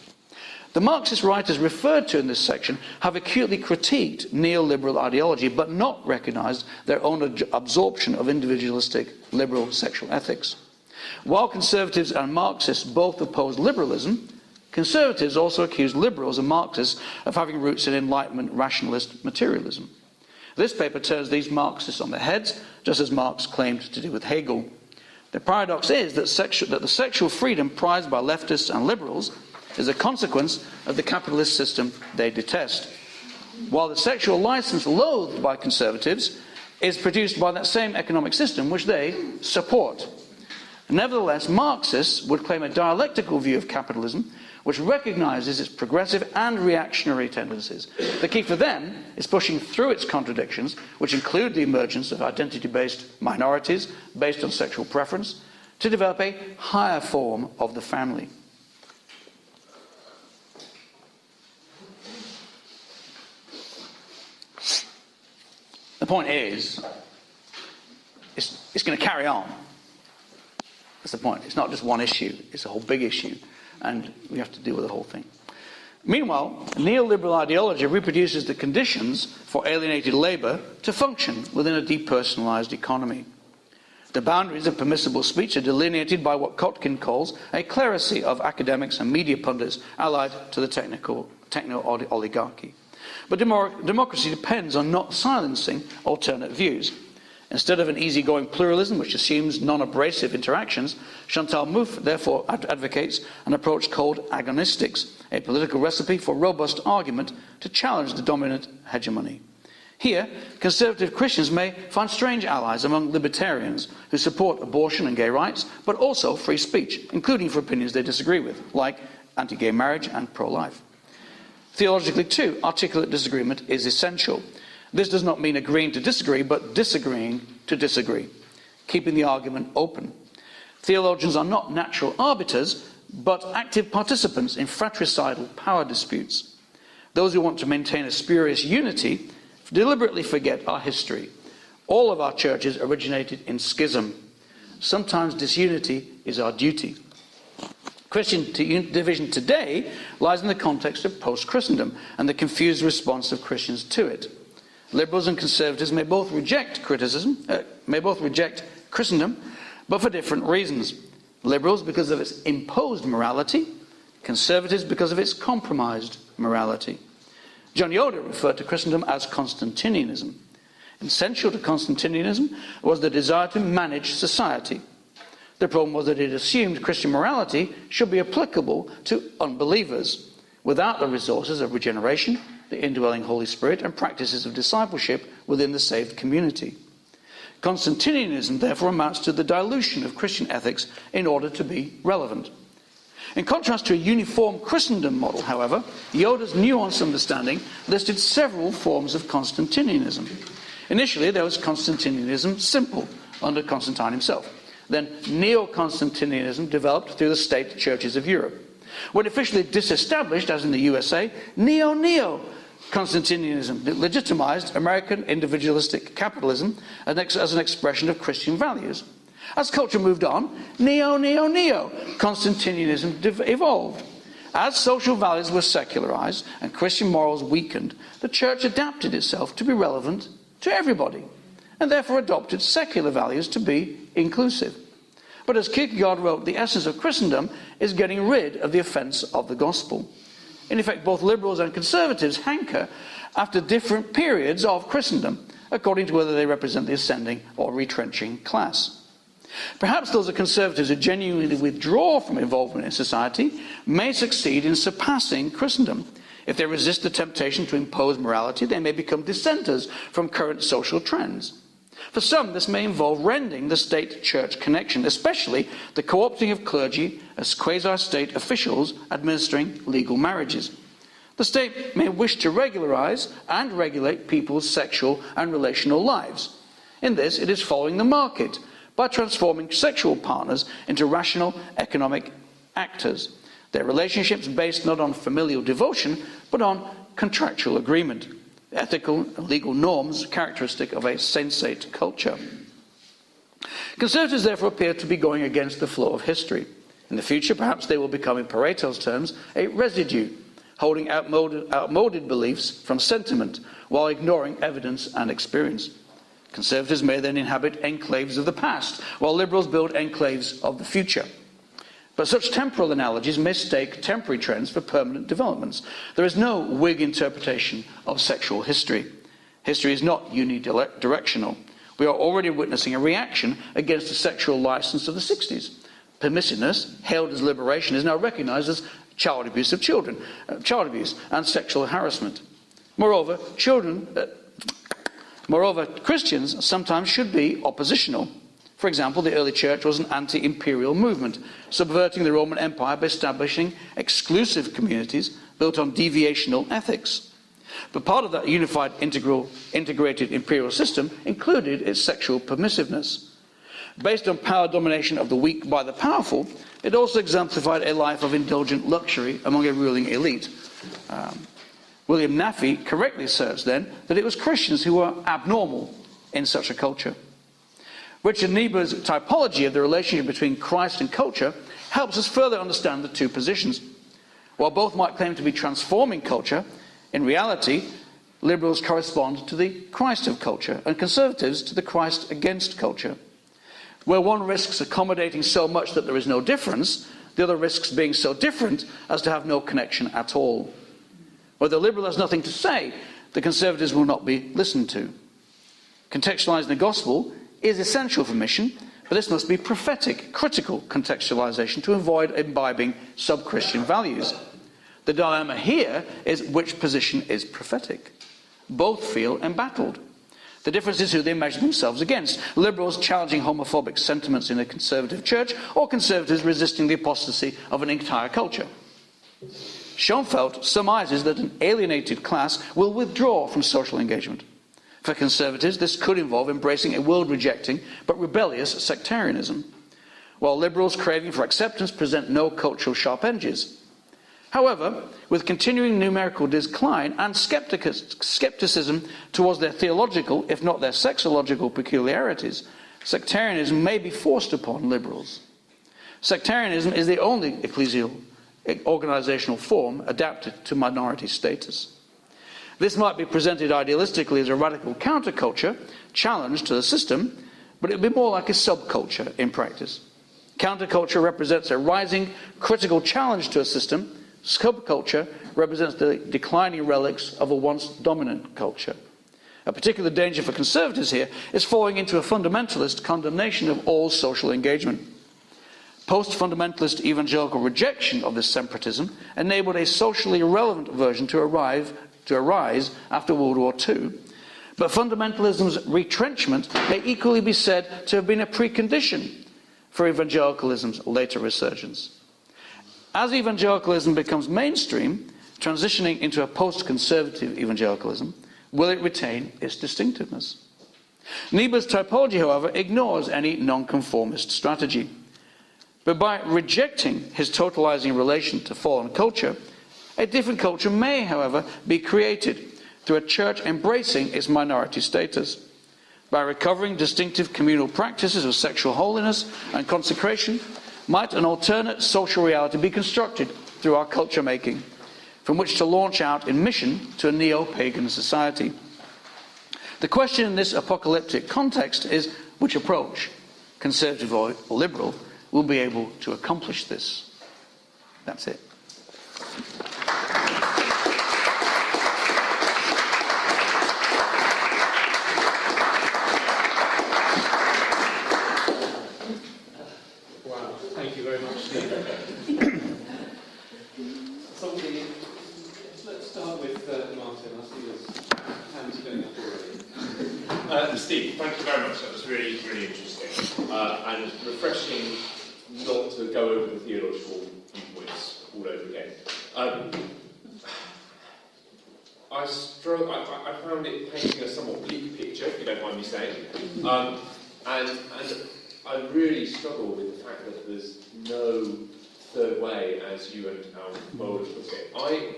The Marxist writers referred to in this section have acutely critiqued neoliberal ideology, but not recognized their own absorption of individualistic liberal sexual ethics. While conservatives and Marxists both oppose liberalism, conservatives also accuse liberals and Marxists of having roots in Enlightenment rationalist materialism. This paper turns these Marxists on their heads, just as Marx claimed to do with Hegel. The paradox is that the sexual freedom prized by leftists and liberals is a consequence of the capitalist system they detest, while the sexual license loathed by conservatives is produced by that same economic system which they support. Nevertheless, Marxists would claim a dialectical view of capitalism which recognizes its progressive and reactionary tendencies. The key for them is pushing through its contradictions, which include the emergence of identity-based minorities based on sexual preference, to develop a higher form of the family. The point is, it's going to carry on. That's the point. It's not just one issue. It's a whole big issue. And we have to deal with the whole thing. Meanwhile, neoliberal ideology reproduces the conditions for alienated labour to function within a depersonalised economy. The boundaries of permissible speech are delineated by what Kotkin calls a clerisy of academics and media pundits allied to the techno-oligarchy. But democracy depends on not silencing alternate views. Instead of an easygoing pluralism which assumes non-abrasive interactions, Chantal Mouffe therefore advocates an approach called agonistics, a political recipe for robust argument to challenge the dominant hegemony. Here, conservative Christians may find strange allies among libertarians who support abortion and gay rights, but also free speech, including for opinions they disagree with, like anti-gay marriage, and pro-life. Theologically, too, articulate disagreement is essential. This does not mean agreeing to disagree, but disagreeing to disagree, keeping the argument open. Theologians are not natural arbiters, but active participants in fratricidal power disputes. Those who want to maintain a spurious unity deliberately forget our history. All of our churches originated in schism. Sometimes disunity is our duty. Christian division today lies in the context of post-Christendom and the confused response of Christians to it. Liberals and conservatives may both reject Christendom, but for different reasons. Liberals because of its imposed morality, conservatives because of its compromised morality. John Yoder referred to Christendom as Constantinianism. Essential to Constantinianism was the desire to manage society. The problem was that it assumed Christian morality should be applicable to unbelievers, without the resources of regeneration, the indwelling Holy Spirit, and practices of discipleship within the saved community. Constantinianism therefore amounts to the dilution of Christian ethics in order to be relevant. In contrast to a uniform Christendom model, however, Yoder's nuanced understanding listed several forms of Constantinianism. Initially, there was Constantinianism simple, under Constantine himself. Then Neo-Constantinianism developed through the state churches of Europe. When officially disestablished, as in the USA, Neo-Constantinianism legitimized American individualistic capitalism as an expression of Christian values. As culture moved on, Neo-Constantinianism evolved. As social values were secularized and Christian morals weakened, the church adapted itself to be relevant to everybody, and therefore adopted secular values to be inclusive. But as Kierkegaard wrote, the essence of Christendom is getting rid of the offence of the gospel. In effect, both liberals and conservatives hanker after different periods of Christendom, according to whether they represent the ascending or retrenching class. Perhaps those are conservatives who genuinely withdraw from involvement in society may succeed in surpassing Christendom. If they resist the temptation to impose morality, they may become dissenters from current social trends. For some, this may involve rending the state-church connection, especially the co-opting of clergy as quasi-state officials administering legal marriages. The state may wish to regularize and regulate people's sexual and relational lives. In this, it is following the market by transforming sexual partners into rational economic actors. Their relationships based not on familial devotion, but on contractual agreement, ethical and legal norms characteristic of a sensate culture. Conservatives therefore appear to be going against the flow of history. In the future, perhaps they will become, in Pareto's terms, a residue, holding outmoded beliefs from sentiment while ignoring evidence and experience. Conservatives may then inhabit enclaves of the past, while liberals build enclaves of the future. But such temporal analogies mistake temporary trends for permanent developments. There is no Whig interpretation of sexual history. History is not unidirectional. We are already witnessing a reaction against the sexual license of the 60s. Permissiveness, hailed as liberation, is now recognized as child abuse of children, child abuse and sexual harassment. Moreover, Christians sometimes should be oppositional. For example, the early church was an anti-imperial movement, subverting the Roman Empire by establishing exclusive communities built on deviational ethics. But part of that unified integrated imperial system included its sexual permissiveness. Based on power domination of the weak by the powerful, it also exemplified a life of indulgent luxury among a ruling elite. William Naffy correctly asserts then that it was Christians who were abnormal in such a culture. Richard Niebuhr's typology of the relationship between Christ and culture helps us further understand the two positions. While both might claim to be transforming culture, in reality, liberals correspond to the Christ of culture and conservatives to the Christ against culture. Where one risks accommodating so much that there is no difference, the other risks being so different as to have no connection at all. Where the liberal has nothing to say, the conservatives will not be listened to. Contextualizing the gospel is essential for mission, but this must be prophetic, critical contextualization to avoid imbibing sub-Christian values. The dilemma here is which position is prophetic. Both feel embattled. The difference is who they measure themselves against. Liberals challenging homophobic sentiments in a conservative church, or conservatives resisting the apostasy of an entire culture. Schoenfeld surmises that an alienated class will withdraw from social engagement. For conservatives, this could involve embracing a world-rejecting but rebellious sectarianism, while liberals craving for acceptance present no cultural sharp edges. However, with continuing numerical decline and skepticism towards their theological, if not their sexological peculiarities, sectarianism may be forced upon liberals. Sectarianism is the only ecclesial organizational form adapted to minority status. This might be presented idealistically as a radical counterculture, challenge to the system, but it would be more like a subculture in practice. Counterculture represents a rising critical challenge to a system. Subculture represents the declining relics of a once dominant culture. A particular danger for conservatives here is falling into a fundamentalist condemnation of all social engagement. Post-fundamentalist evangelical rejection of this separatism enabled a socially irrelevant version to arise after World War II, but fundamentalism's retrenchment may equally be said to have been a precondition for evangelicalism's later resurgence. As evangelicalism becomes mainstream, transitioning into a post-conservative evangelicalism, will it retain its distinctiveness? Niebuhr's typology, however, ignores any nonconformist strategy. But by rejecting his totalizing relation to fallen culture, a different culture may, however, be created through a church embracing its minority status. By recovering distinctive communal practices of sexual holiness and consecration, might an alternate social reality be constructed through our culture making, from which to launch out in mission to a neo-pagan society. The question in this apocalyptic context is which approach, conservative or liberal, will be able to accomplish this. That's it. Wow, thank you very much, Steve. Let's start with Martin. I see his hands going up already. Steve, thank you very much. That was really, really interesting and refreshing not to go over the theological viewpoints all over again. I found it painting a somewhat bleak picture, if you don't mind me saying, and I really struggle with the fact that there's no third way, as you and Mulder put it. I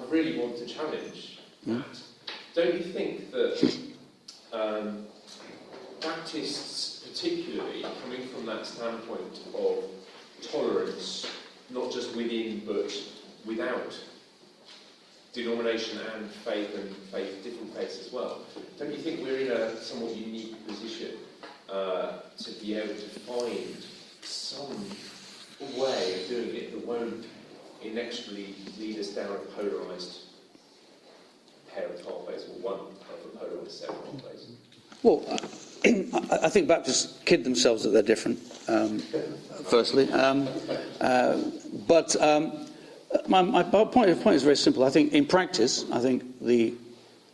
really want to challenge that. Don't you think that Baptists, particularly, coming from that standpoint of tolerance, not just within but without denomination and different faiths as well, don't you think we're in a somewhat unique position to be able to find some way of doing it that won't inexorably lead us down a polarised pair of pathways, or one of a polarised set of pathways? Well, I think Baptists kid themselves that they're different, firstly. But my point is very simple. I think in practice, I think the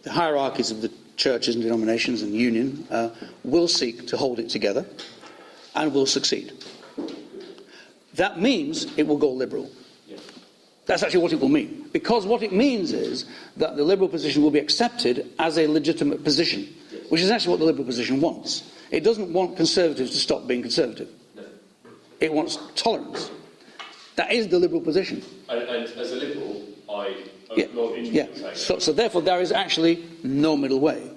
hierarchies of the churches and denominations and union will seek to hold it together and will succeed. That means it will go liberal. That's actually what it will mean. Because what it means is that the liberal position will be accepted as a legitimate position, which is actually what the liberal position wants. It doesn't want conservatives to stop being conservative. It wants tolerance. That is the liberal position. And as a liberal, I acknowledge what you're saying. So therefore, there is actually no middle way.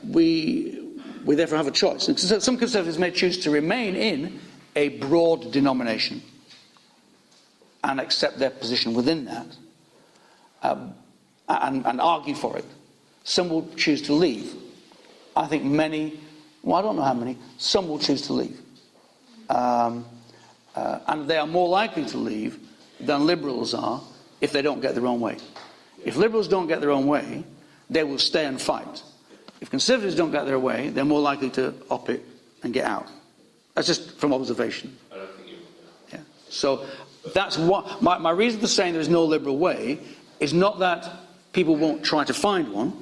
We therefore have a choice. And some conservatives may choose to remain in a broad denomination and accept their position within that, and argue for it. Some will choose to leave. I think many, well, I don't know how many, some will choose to leave. And they are more likely to leave than liberals are if they don't get their own way. If liberals don't get their own way, they will stay and fight. If conservatives don't get their way, they're more likely to op it and get out. That's just from observation. I don't think you... Yeah. So that's what my reason for saying there is no liberal way is not that people won't try to find one,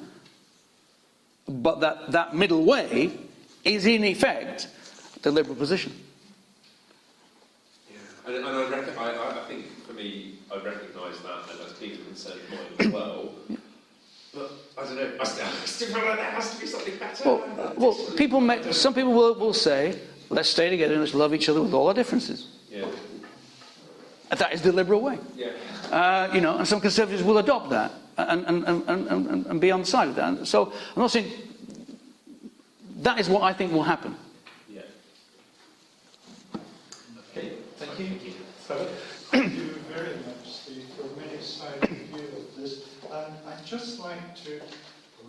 but that middle way is in effect the liberal position. And I think for me me, I recognise that, and that's been a concern of mine as well. But I don't know. I still feel like there has to be something better. Some people will say, let's stay together and let's love each other with all our differences. Yeah. And that is the liberal way. Yeah. And some conservatives will adopt that and be on the side of that. And so I'm not saying that is what I think will happen. Yeah. Okay, thank you. Thank you very much, Steve, for a many-sided view of this. I'd just like to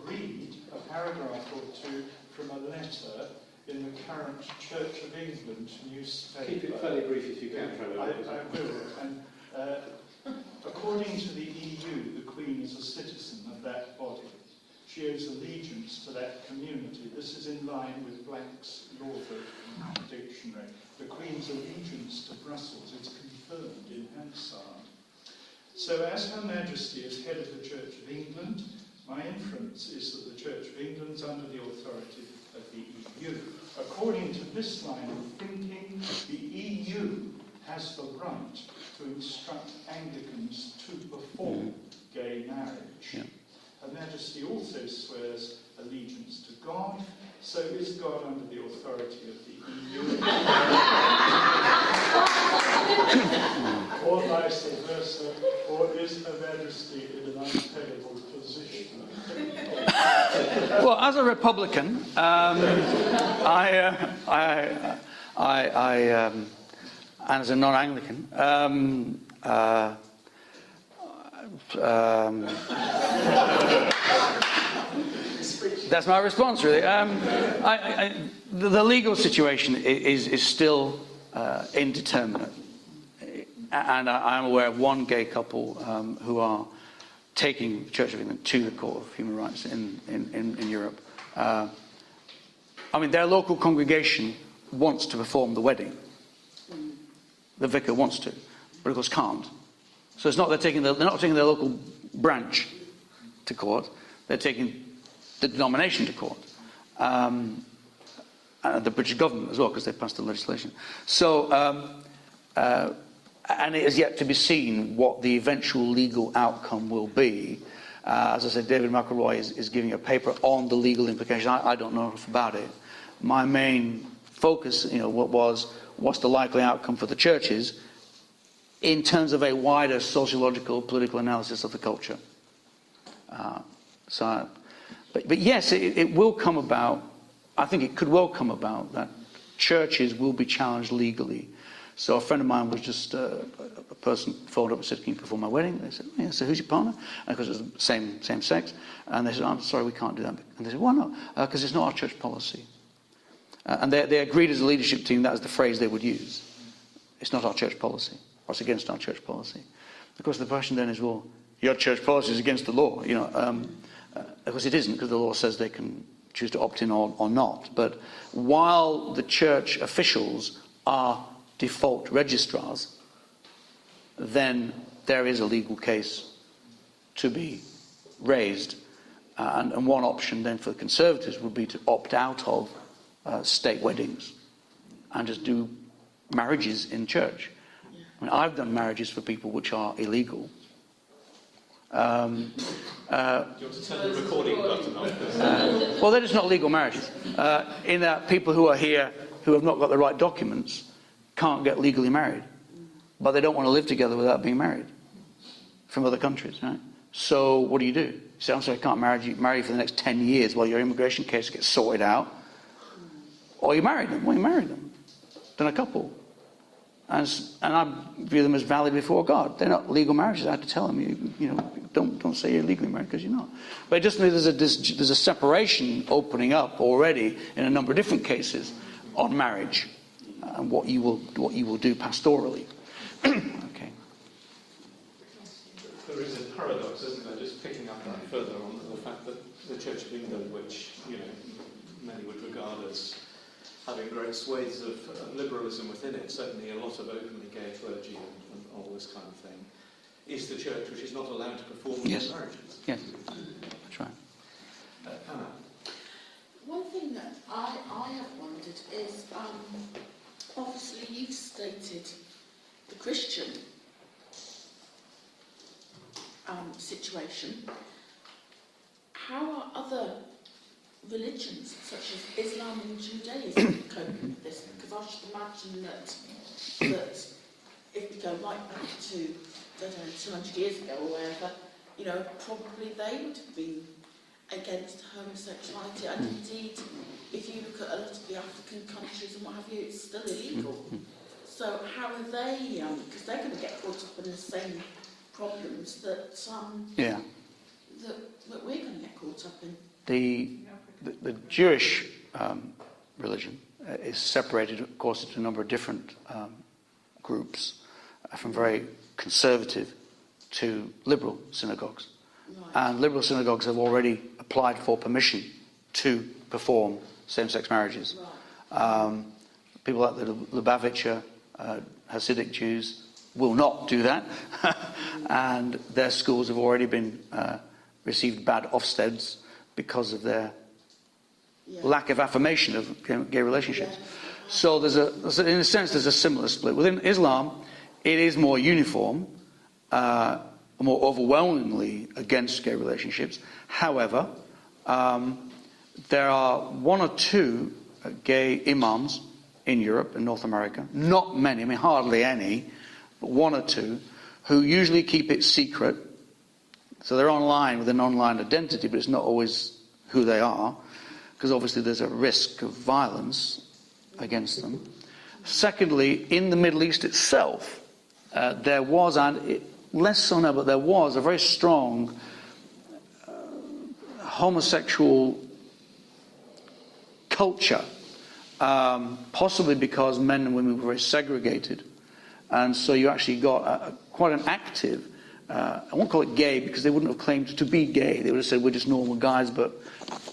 read a paragraph or two from a letter in the current Church of England newspaper. Keep it fairly brief if you can, Trevor. I will. And according to the EU, the Queen is a citizen of that body. She owes allegiance to that community. This is in line with Black's Lawford Dictionary. The Queen's allegiance to Brussels is confirmed in Hansard. So as Her Majesty is head of the Church of England, my inference is that the Church of England is under the authority of the EU. According to this line of thinking, the EU has the right to instruct Anglicans to perform gay marriage. Yeah. Her Majesty also swears allegiance to God, so is God under the authority of the EU? Or vice versa, or is Her Majesty in an untenable position? Well, as a Republican, and as a non-Anglican, that's my response, really. The legal situation is still indeterminate. And I'm aware of one gay couple who are taking the Church of England to the Court of Human Rights in Europe. Their local congregation wants to perform the wedding. The vicar wants to, but of course can't. So it's not they're not taking their local branch to court. They're taking the denomination to court, and the British government as well, because they passed the legislation. So, and it is yet to be seen what the eventual legal outcome will be. As I said, David McElroy is giving a paper on the legal implications. I don't know enough about it. My main focus, what's the likely outcome for the churches in terms of a wider sociological, political analysis of the culture. But yes, it will come about. I think it could well come about that churches will be challenged legally. So a friend of mine was just a person phoned up and said, "Can you perform my wedding?" They said, "Yeah." So who's your partner? And because it was the same sex, and they said, "I'm sorry, we can't do that." And they said, "Why not?" Because it's not our church policy. And they agreed as a leadership team that was the phrase they would use. It's not our church policy, or it's against our church policy. Of course, the question then is, well, your church policy is against the law. Of course, it isn't, because the law says they can choose to opt in or not. But while the church officials are default registrars, then there is a legal case to be raised. And one option then for the Conservatives would be to opt out of state weddings and just do marriages in church. I've done marriages for people which are illegal. Do you want to turn the recording button off? Well, they're just not legal marriages. In that people who are here who have not got the right documents can't get legally married, but they don't want to live together without being married from other countries, right? So what do? You say, "I'm sorry, I can't marry you for the next 10 years while your immigration case gets sorted out." Or you marry them. Well, you marry them. Then a couple. And I view them as valid before God. They're not legal marriages. I had to tell them, don't say you're legally married, because you're not. But it just means there's a separation opening up already in a number of different cases on marriage and what you will do pastorally. Okay. There is a paradox, isn't there, just picking up that further on the fact that the Church of England, which many would regard as having great swathes of liberalism within it, certainly a lot of openly gay clergy and all this kind of thing, is the church which is not allowed to perform Yes. marriages. Yes, that's right. Anna? One thing that I have wondered is, obviously you've stated the Christian situation, how are other religions, such as Islam and Judaism, coping with this? Because I should imagine that if we go right back to, I don't know, 200 years ago or wherever, you know, probably they would have been against homosexuality. And indeed, if you look at a lot of the African countries and what have you, it's still illegal. So how are they, because they're going to get caught up in the same problems that that we're going to get caught up in. The Jewish religion is separated, of course, into a number of different groups, from very conservative to liberal synagogues. Right. And liberal synagogues have already applied for permission to perform same-sex marriages. Right. People like the Lubavitcher, Hasidic Jews will not do that, and their schools have already been received bad Ofsteds because of their lack of affirmation of gay relationships. Yeah. So in a sense, there's a similar split. Within Islam, it is more uniform, more overwhelmingly against gay relationships. However, there are one or two gay imams in Europe and North America, not many, I mean hardly any, but one or two, who usually keep it secret. So they're online with an online identity, but it's not always who they are, because obviously there's a risk of violence against them. Secondly, in the Middle East itself, there was, less so now, but there was a very strong homosexual culture, possibly because men and women were very segregated. And so you actually got quite an active, I won't call it gay because they wouldn't have claimed to be gay. They would have said, we're just normal guys, but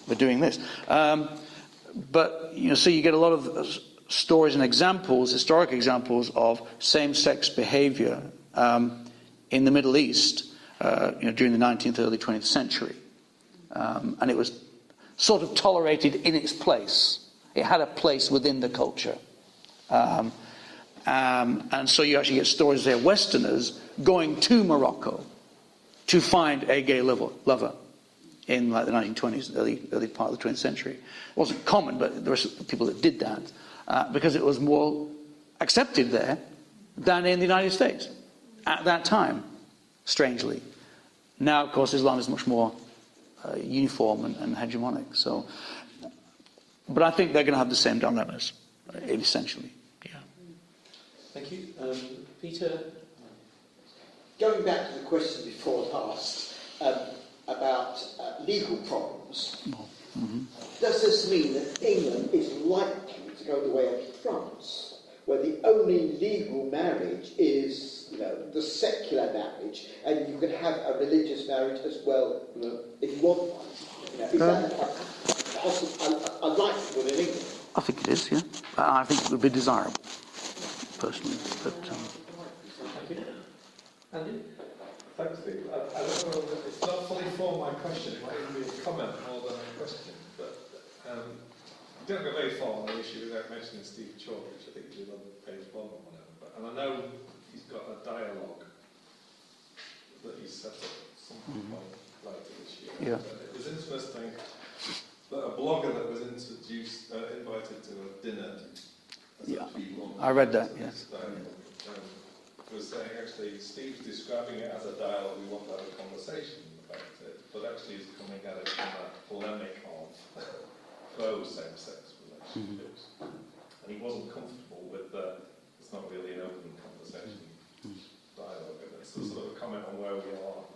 we're doing this. But, you know, so you get a lot of stories and examples, historic examples of same-sex behavior in the Middle East, during the 19th, early 20th century. And it was sort of tolerated in its place. It had a place within the culture. And so you actually get stories there, Westerners going to Morocco to find a gay lover in like the 1920s, early part of the 20th century. It wasn't common, but there were people that did that because it was more accepted there than in the United States at that time, strangely. Now, of course, Islam is much more uniform and hegemonic. So, but I think they're going to have the same dilemmas, essentially. Yeah. Thank you. Peter? Going back to the question before last about legal problems, does this mean that England is likely to go the way of France, where the only legal marriage is, the secular marriage, and you can have a religious marriage as well, if you want one? Is that possible? I'd like to put it in England. I think it is, yeah. I think it would be desirable, personally. But, Thank you. Andy? Thanks, Steve. I don't know, it's not fully formed my question. It might even be a comment more than a question. But you don't go very far on the issue without mentioning Steve Chalk, which I think you did on page 1 or whatever. And I know he's got a dialogue that he's set up at some point later this year. Yeah. It was interesting that a blogger that was invited to a dinner. I read that, yes. Was saying actually Steve's describing it as a dialogue, we want to have a conversation about it, but actually he's coming at it from that polemic of close same-sex relationships. And he wasn't comfortable with it's not really an open conversation dialogue, and it's a sort of a comment on where we are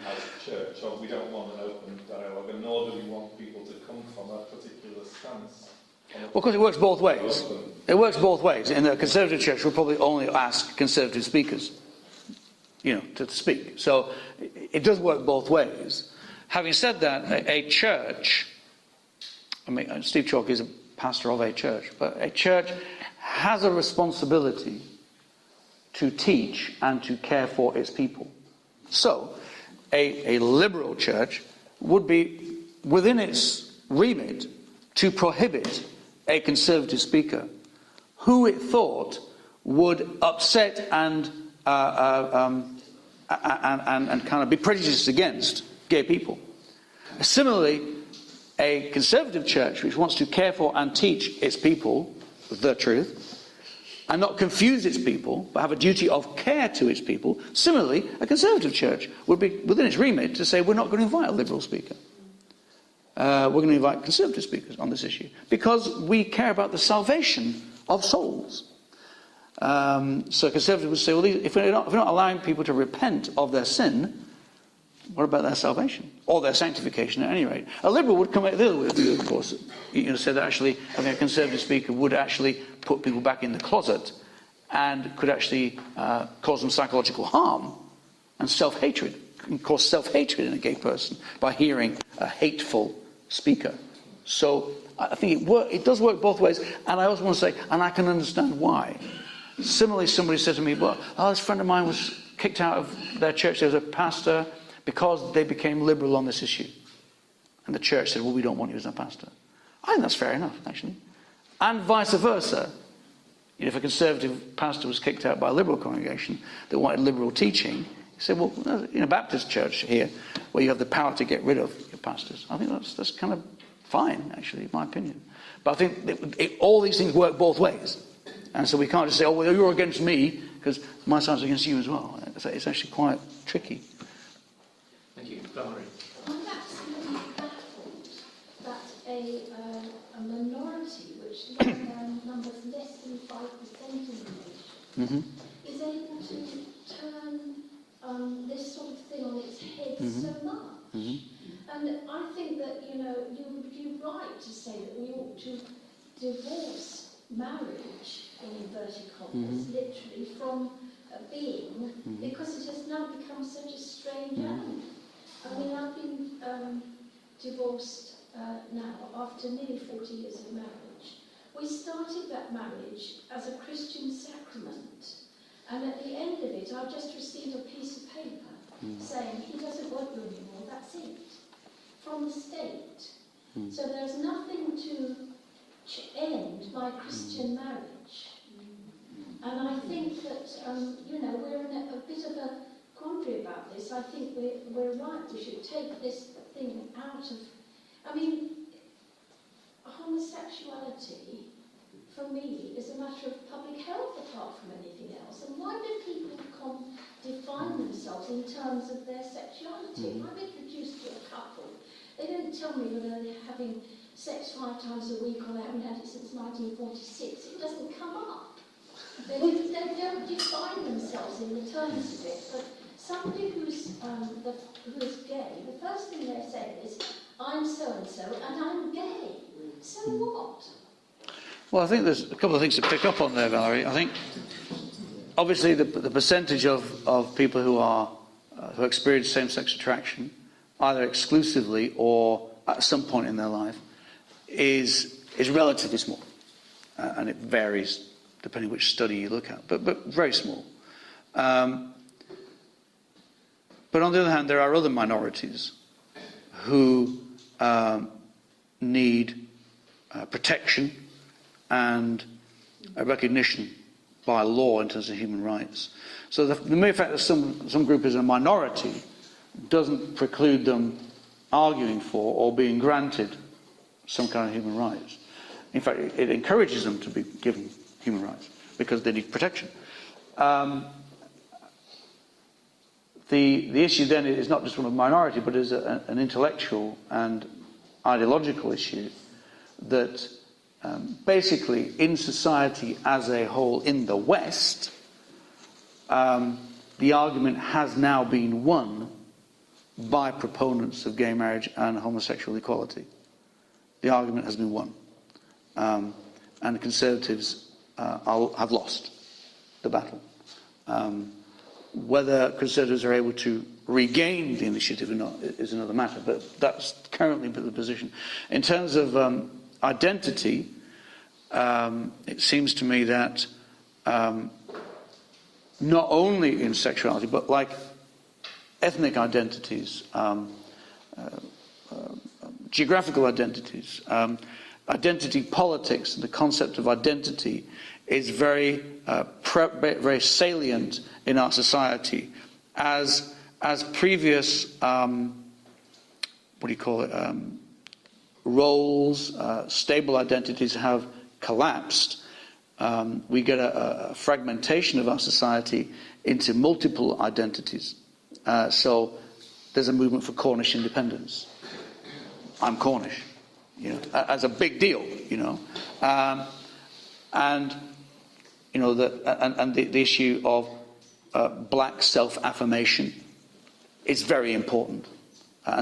as a church, of we don't want an open dialogue, and nor do we want people to come from a particular stance. Well, of course, it works both ways. It works both ways. In the conservative church, we'll probably only ask conservative speakers, to speak. So it does work both ways. Having said that, a church, Steve Chalk is a pastor of a church, but a church has a responsibility to teach and to care for its people. So a liberal church would be within its remit to prohibit a conservative speaker who it thought would upset and and kind of be prejudiced against gay people. Similarly, a conservative church which wants to care for and teach its people the truth, and not confuse its people, but have a duty of care to its people. Similarly, a conservative church would be within its remit to say, we're not going to invite a liberal speaker. We're going to invite conservative speakers on this issue, because we care about the salvation of souls. So conservatives would say, well, if we're not allowing people to repent of their sin, what about their salvation? Or their sanctification, at any rate. A liberal would come out the other way, of course. Said that actually having a conservative speaker would actually put people back in the closet and could actually cause them psychological harm and self-hatred, and cause self-hatred in a gay person by hearing a hateful speaker. So I think it does work both ways, and I also want to say, and I can understand why. Similarly, somebody said to me, well, this friend of mine was kicked out of their church. There was a pastor, because they became liberal on this issue. And the church said, well, we don't want you as a pastor. I think that's fair enough, actually. And vice versa. If a conservative pastor was kicked out by a liberal congregation that wanted liberal teaching, he said, well, in a Baptist church here, where you have the power to get rid of your pastors, I think that's kind of fine, actually, in my opinion. But I think all these things work both ways. And so we can't just say, oh, well, you're against me, because my side's against you as well. It's actually quite tricky. Thank you. Valerie. I'm absolutely baffled that a minority, which numbers less than 5% in the nation, is able to turn this sort of thing on its head so much. And I think that, you're right to say that we ought to divorce marriage, in inverted commas, literally, from being, because it has now become such a strange animal. I mean, I've been divorced now after nearly 40 years of marriage. We started that marriage as a Christian sacrament, and at the end of it, I just received a piece of paper saying, he doesn't want you anymore, that's it, from the state. So there's nothing to end my Christian marriage. And I think that, we're in a bit of a quandary about this. I think we're right. We should take this thing out of... I mean, homosexuality, for me, is a matter of public health apart from anything else. And why do people define themselves in terms of their sexuality? I've been introduced to a couple. They don't tell me whether they're having sex 5 times a week or they haven't had it since 1946. It doesn't come up. They don't define themselves in the terms of it. But somebody who's gay, the first thing they say is, I'm so-and-so and I'm gay. So what? Well, I think there's a couple of things to pick up on there, Valerie. I think, obviously, the percentage of people who experience same-sex attraction, either exclusively or at some point in their life, is relatively small. And it varies depending which study you look at, but very small. But on the other hand, there are other minorities who need protection and a recognition by law in terms of human rights. So the mere fact that some group is a minority doesn't preclude them arguing for or being granted some kind of human rights. In fact, it encourages them to be given human rights because they need protection. The issue then is not just one of minority, but is an intellectual and ideological issue that basically in society as a whole in the West, the argument has now been won by proponents of gay marriage and homosexual equality. The argument has been won. And the Conservatives have lost the battle. Whether Conservatives are able to regain the initiative or not is another matter, but that's currently the position. In terms of identity, it seems to me that not only in sexuality, but like ethnic identities, geographical identities, identity politics, the concept of identity is very salient in our society, as previous, roles, stable identities have collapsed, we get a fragmentation of our society into multiple identities. So there's a movement for Cornish independence. I'm Cornish, as a big deal, and the issue of black self-affirmation is very important.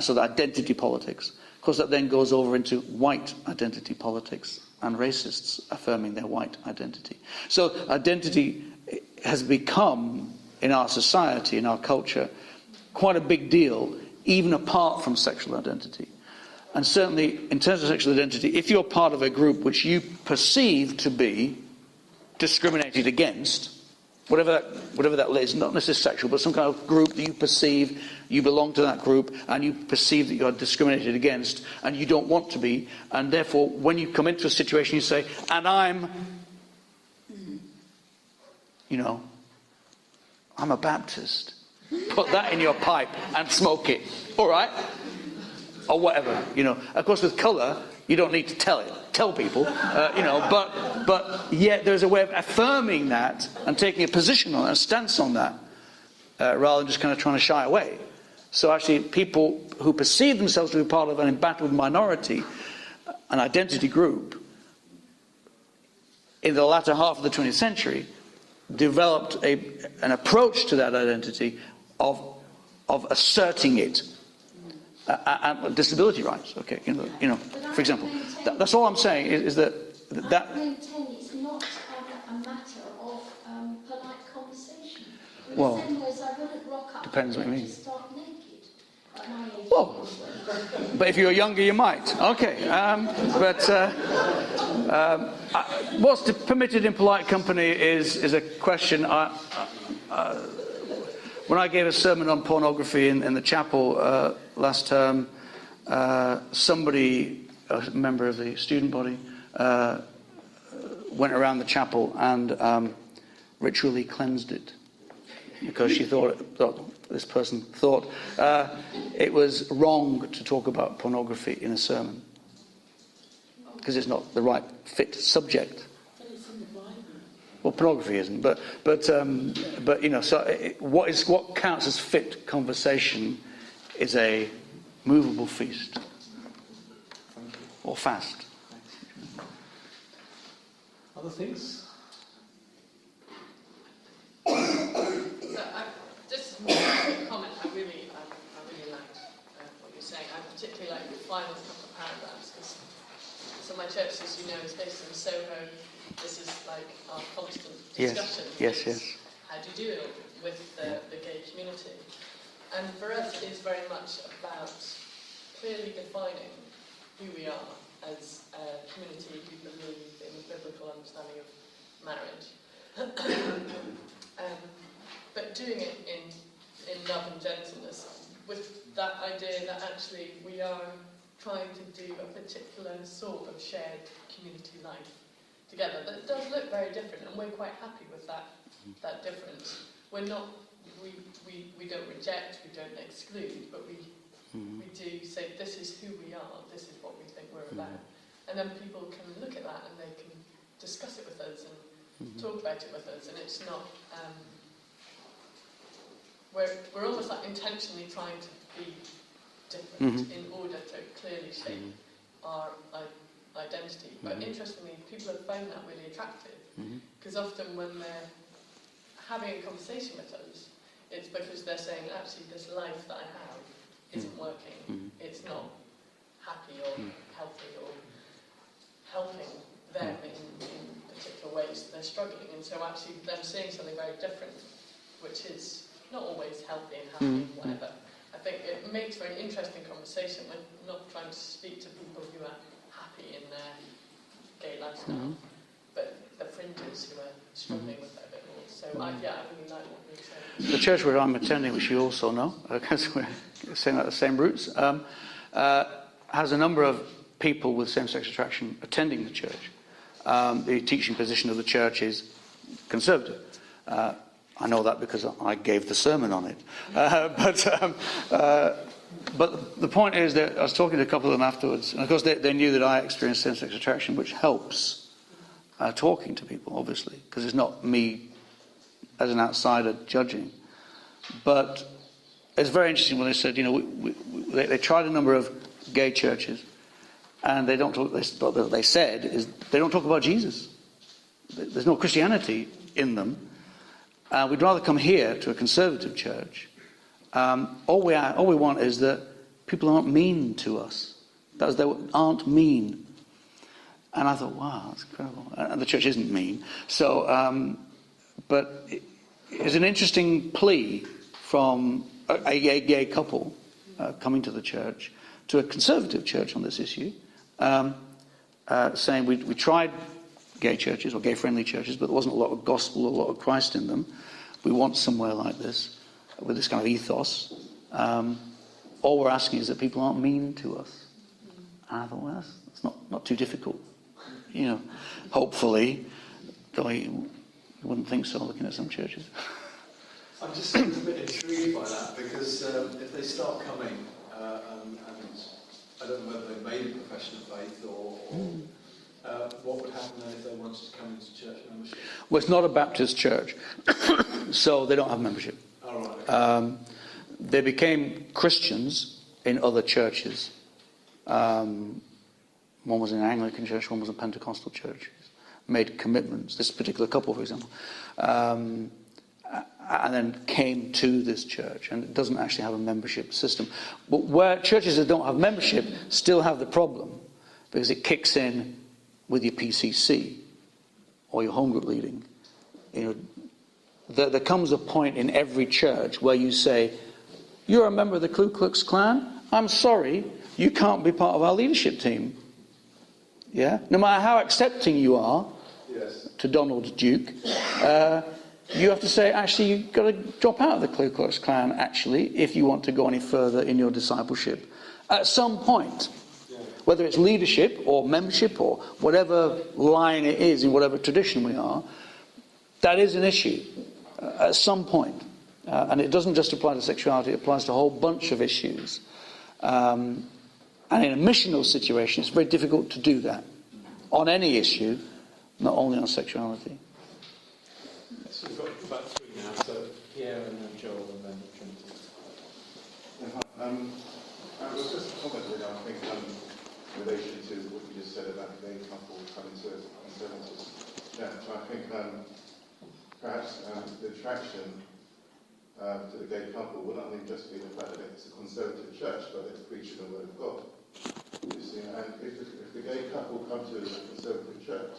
So the identity politics, of course, that then goes over into white identity politics and racists affirming their white identity. So identity has become, in our society, in our culture, quite a big deal, even apart from sexual identity. And certainly, in terms of sexual identity, if you're part of a group which you perceive to be discriminated against, whatever that is, not necessarily sexual, but some kind of group that you perceive you belong to that group, and you perceive that you are discriminated against, and you don't want to be, and therefore, when you come into a situation, you say, and I'm a Baptist. Put that in your pipe and smoke it, all right? Or whatever, Of course, with colour, you don't need to tell people, but yet there's a way of affirming that and taking a position on it, a stance on that, rather than just kind of trying to shy away. So actually, people who perceive themselves to be part of an embattled minority, an identity group, in the latter half of the 20th century, developed an approach to that identity of asserting it. And disability rights, okay, for example. That's all I'm saying is that... I maintain it's not a matter of polite conversation. Well, the same way as I wouldn't rock up depends what you mean. to start naked at my age. Well, but if you were younger, you might. Okay, what's permitted in polite company is a question. When I gave a sermon on pornography in the chapel last term, somebody, a member of the student body, went around the chapel and ritually cleansed it because she this person thought it was wrong to talk about pornography in a sermon because it's not the right fit subject. Well, pornography isn't, but so what counts as fit conversation is a movable feast or fast. Other things? So just a comment. I really liked what you're saying. I particularly like the final couple of paragraphs because so my church, as you know, is based in Soho. This is like our constant discussion. Yes. How do you deal with the gay community? And for us, it's very much about clearly defining who we are as a community who believe in the biblical understanding of marriage. But doing it in love and gentleness, with that idea that actually we are trying to do a particular sort of shared community life together. But it does look very different, and we're quite happy with that difference. We're not, we don't reject, we don't exclude, but we do say this is who we are, this is what we think we're about. And then people can look at that and they can discuss it with us and talk about it with us, and it's not, we're almost like intentionally trying to be different in order to clearly shape our identity. But interestingly, people have found that really attractive, because often when they're having a conversation with us, it's because they're saying, actually, this life that I have isn't working, it's not happy or healthy or helping them in particular ways that they're struggling. And so actually them seeing something very different, which is not always healthy and happy and whatever, I think it makes for an interesting conversation. We're not trying to speak to people who are happy in their gay lifestyle, but the fringes who are struggling with that a bit more. So I really like what you're saying. The church where I'm attending, which you also know, because we're saying the same roots, has a number of people with same-sex attraction attending the church. The teaching position of the church is conservative. I know that because I gave the sermon on it. But the point is that I was talking to a couple of them afterwards, and of course they knew that I experienced same-sex attraction, which helps talking to people, obviously, because it's not me as an outsider judging. But it's very interesting when they said, they tried a number of gay churches, and they don't talk. What they said is they don't talk about Jesus. There's no Christianity in them. We'd rather come here to a conservative church. All we want is that people aren't mean to us. That is, they aren't mean. And I thought, wow, that's incredible. And the church isn't mean. So, but it's an interesting plea from a gay couple coming to the church, to a conservative church on this issue, saying we tried gay churches or gay-friendly churches, but there wasn't a lot of gospel, a lot of Christ in them. We want somewhere like this, with this kind of ethos. All we're asking is that people aren't mean to us. And I thought, well, that's not too difficult. Hopefully, though you wouldn't think so looking at some churches. I'm just a bit intrigued by that, because if they start coming, and I don't know whether they've made a profession of faith or what would happen then if they wanted to come into church membership? Well, it's not a Baptist church, so they don't have membership. Oh, right, okay. They became Christians in other churches. One was in an Anglican church, one was a Pentecostal church. Made commitments, this particular couple, for example, and then came to this church, and it doesn't actually have a membership system. But where churches that don't have membership still have the problem, because it kicks in with your PCC or your home group leading. There comes a point in every church where you say, you're a member of the Ku Klux Klan? I'm sorry, you can't be part of our leadership team. Yeah? No matter how accepting you are, yes, to Donald Duke, you have to say, actually, you've got to drop out of the Ku Klux Klan, actually, if you want to go any further in your discipleship. At some point, whether it's leadership or membership or whatever line it is in whatever tradition we are, that is an issue at some point. And it doesn't just apply to sexuality, it applies to a whole bunch of issues. And in a missional situation, it's very difficult to do that on any issue, not only on sexuality. So we've got about three now, so Pierre and then Joel and then Trinity. I was just commenting, I think, in relation to what you just said about gay couple coming to conservatives. Yeah, so I think perhaps the attraction to the gay couple will not only just be the fact that it's a conservative church, but it's preaching the word of God. You see, and if the gay couple come to a conservative church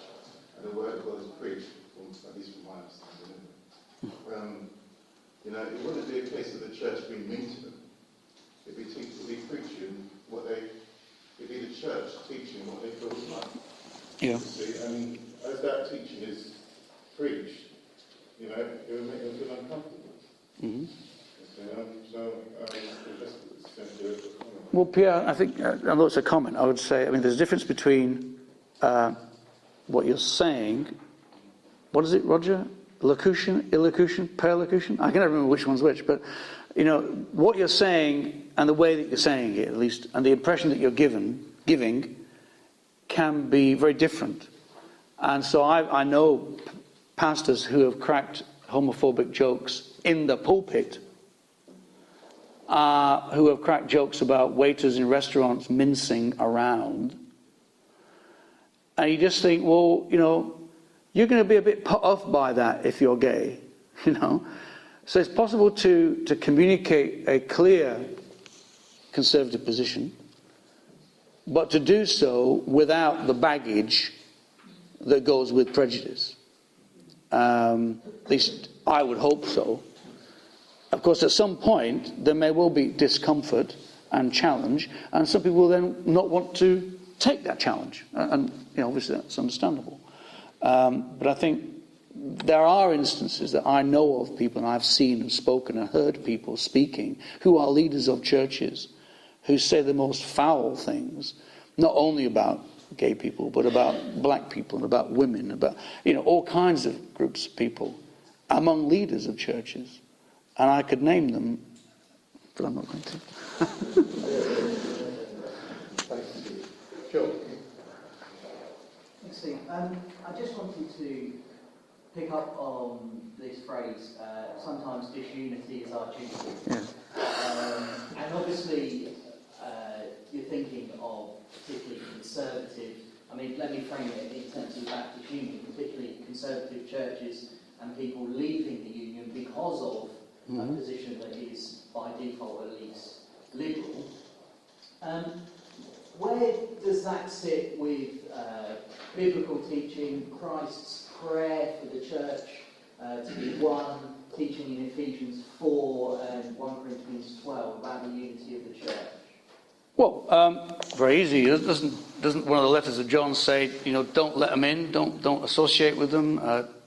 and the word of God is preached, at least from my understanding, it wouldn't be a case of the church being mean to them. It'd be preaching what it'd be the church teaching what they feel is right. Yeah. You see, and as that teaching is preached, it will make them feel uncomfortable. Mm-hmm. Well, Pierre, I think, although it's a comment, I would say, there's a difference between what you're saying. What is it, Roger? Locution, illocution, perlocution? I can never remember which one's which, but, what you're saying and the way that you're saying it, at least, and the impression that you're giving can be very different. And so I know pastors who have cracked homophobic jokes in the pulpit, who have cracked jokes about waiters in restaurants mincing around. And you just think, well, you're going to be a bit put off by that if you're gay, So it's possible to communicate a clear conservative position, but to do so without the baggage that goes with prejudice. At least I would hope so. Of course, at some point, there may well be discomfort and challenge, and some people will then not want to take that challenge. And obviously that's understandable. But I think there are instances that I know of people, and I've seen and spoken and heard people speaking, who are leaders of churches, who say the most foul things, not only about gay people, but about black people and about women, about all kinds of groups of people. among leaders of churches, and I could name them, but I'm not going to. Thanks, Steve. Sure. Thanks, Steve. I just wanted to pick up on this phrase, sometimes disunity is our duty. Yeah. And obviously, you're thinking of particularly conservative, I mean, let me frame it in terms of Baptist Union, particularly conservative churches and people leaving the union because of a position that is, by default at least, liberal. Where does that sit with biblical teaching, Christ's prayer for the church to be one, teaching in Ephesians 4 and 1 Corinthians 12 about the unity of the church? Well, very easy. Doesn't one of the letters of John say, don't let them in, don't associate with them,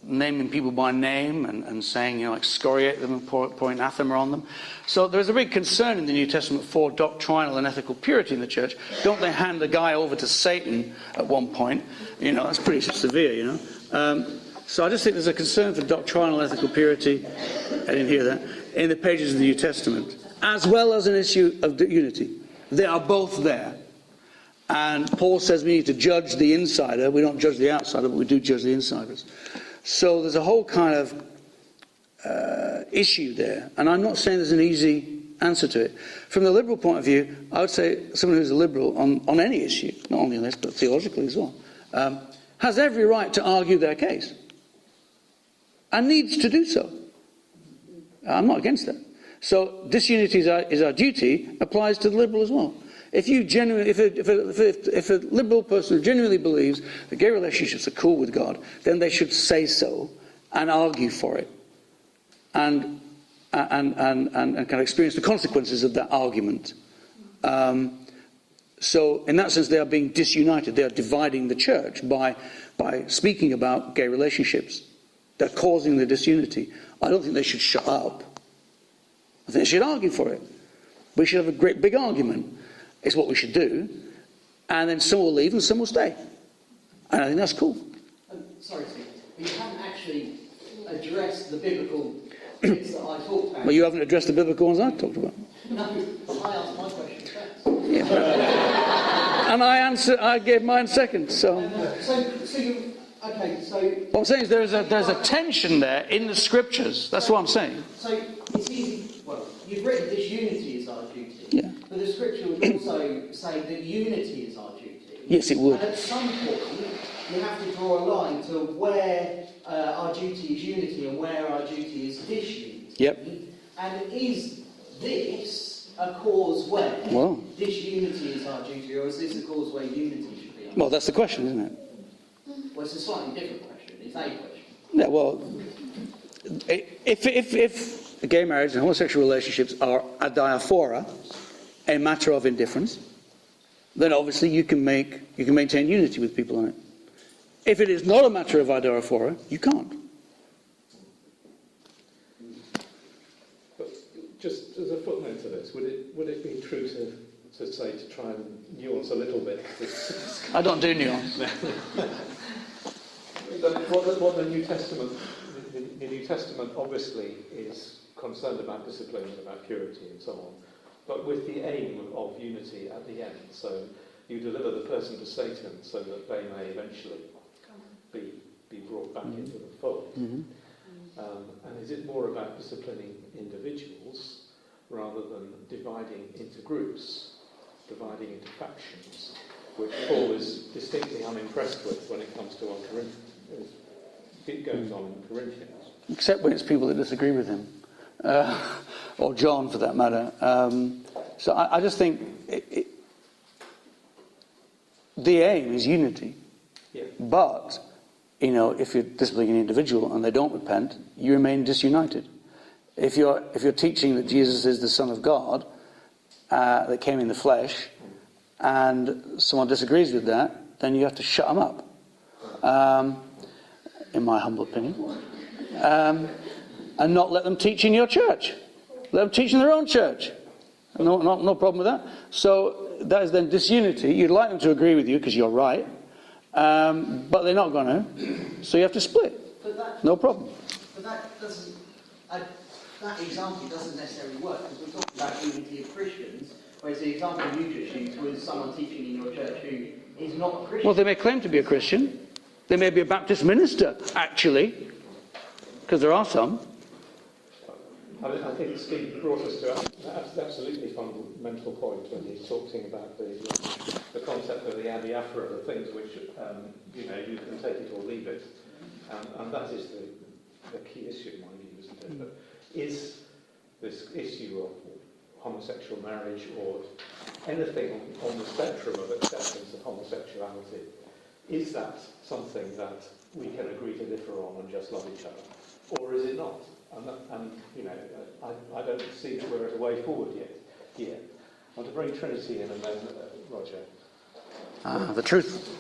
naming people by name and saying, excoriate them and pour anathema on them. So there's a big concern in the New Testament for doctrinal and ethical purity in the church. Don't they hand a guy over to Satan at one point? That's pretty severe, So I just think there's a concern for doctrinal and ethical purity, I didn't hear that, in the pages of the New Testament, as well as an issue of unity. They are both there. And Paul says we need to judge the insider. We don't judge the outsider, but we do judge the insiders. So there's a whole kind of issue there. And I'm not saying there's an easy answer to it. From the liberal point of view, I would say someone who's a liberal on any issue, not only on this, but theologically as well, has every right to argue their case. And needs to do so. I'm not against that. So disunity is our duty applies to the liberal as well. If a liberal person who genuinely believes that gay relationships are cool with God, then they should say so and argue for it, and kind of experience the consequences of that argument. So in that sense, they are being disunited. They are dividing the church by speaking about gay relationships. They're causing the disunity. I don't think they should shut up. I think they should argue for it. We should have a great big argument. It's what we should do. And then some will leave and some will stay. And I think that's cool. Sorry, Steve, but you haven't actually addressed the biblical bits that I talked about. But you haven't addressed the biblical ones I talked about. No, I asked my question first. Yeah. And I gave mine second. So what I'm saying is there's a tension there in the scriptures. That's what I'm saying. So it's easy. Well, you've written disunity is our duty. Yeah. But the scripture would also say that unity is our duty. Yes, it would. And at some point, you have to draw a line to where our duty is unity and where our duty is disunity. Yep. And is this a cause where disunity is our duty, or is this a cause where unity should be our duty? Well, that's the question, isn't it? Well, it's a slightly different question. It's a question. Yeah, well, if gay marriage and homosexual relationships are a diaphora, a matter of indifference, then obviously you can maintain unity with people on it. If it is not a matter of a diaphora, you can't. But just as a footnote to this, would it be true to try and nuance a little bit? I don't do nuance. What the New Testament obviously is concerned about discipline and about purity and so on, but with the aim of unity at the end. So you deliver the person to Satan so that they may eventually be brought back into the fold. And is it more about disciplining individuals rather than dividing into groups, dividing into factions, which Paul is distinctly unimpressed with when it comes to it goes on in Corinthians. Except when it's people that disagree with him. Or John, for that matter. So I just think the aim is unity. Yeah. But, if you're disciplining an individual and they don't repent, you remain disunited. If you're teaching that Jesus is the Son of God, that came in the flesh, and someone disagrees with that, then you have to shut them up. In my humble opinion. And not let them teach in your church. Let them teach in their own church. No problem with that. So that is then disunity. You'd like them to agree with you because you're right, but they're not going to. So you have to split. No problem. But that doesn't, that example doesn't necessarily work, because we're talking about unity of Christians, whereas the example you just used was someone teaching in your church who is not a Christian. Well, they may claim to be a Christian. They may be a Baptist minister, actually, because there are some. I think Steve brought us to an absolutely fundamental point when he's talking about the concept of the adiaphora, the things which, you can take it or leave it. And that is the key issue in my view, isn't it? But is this issue of homosexual marriage or anything on the spectrum of acceptance of homosexuality, is that something that we can agree to differ on and just love each other? Or is it not? I don't see that we're at a way forward yet here. I want to bring Trinity in and then Roger. The truth.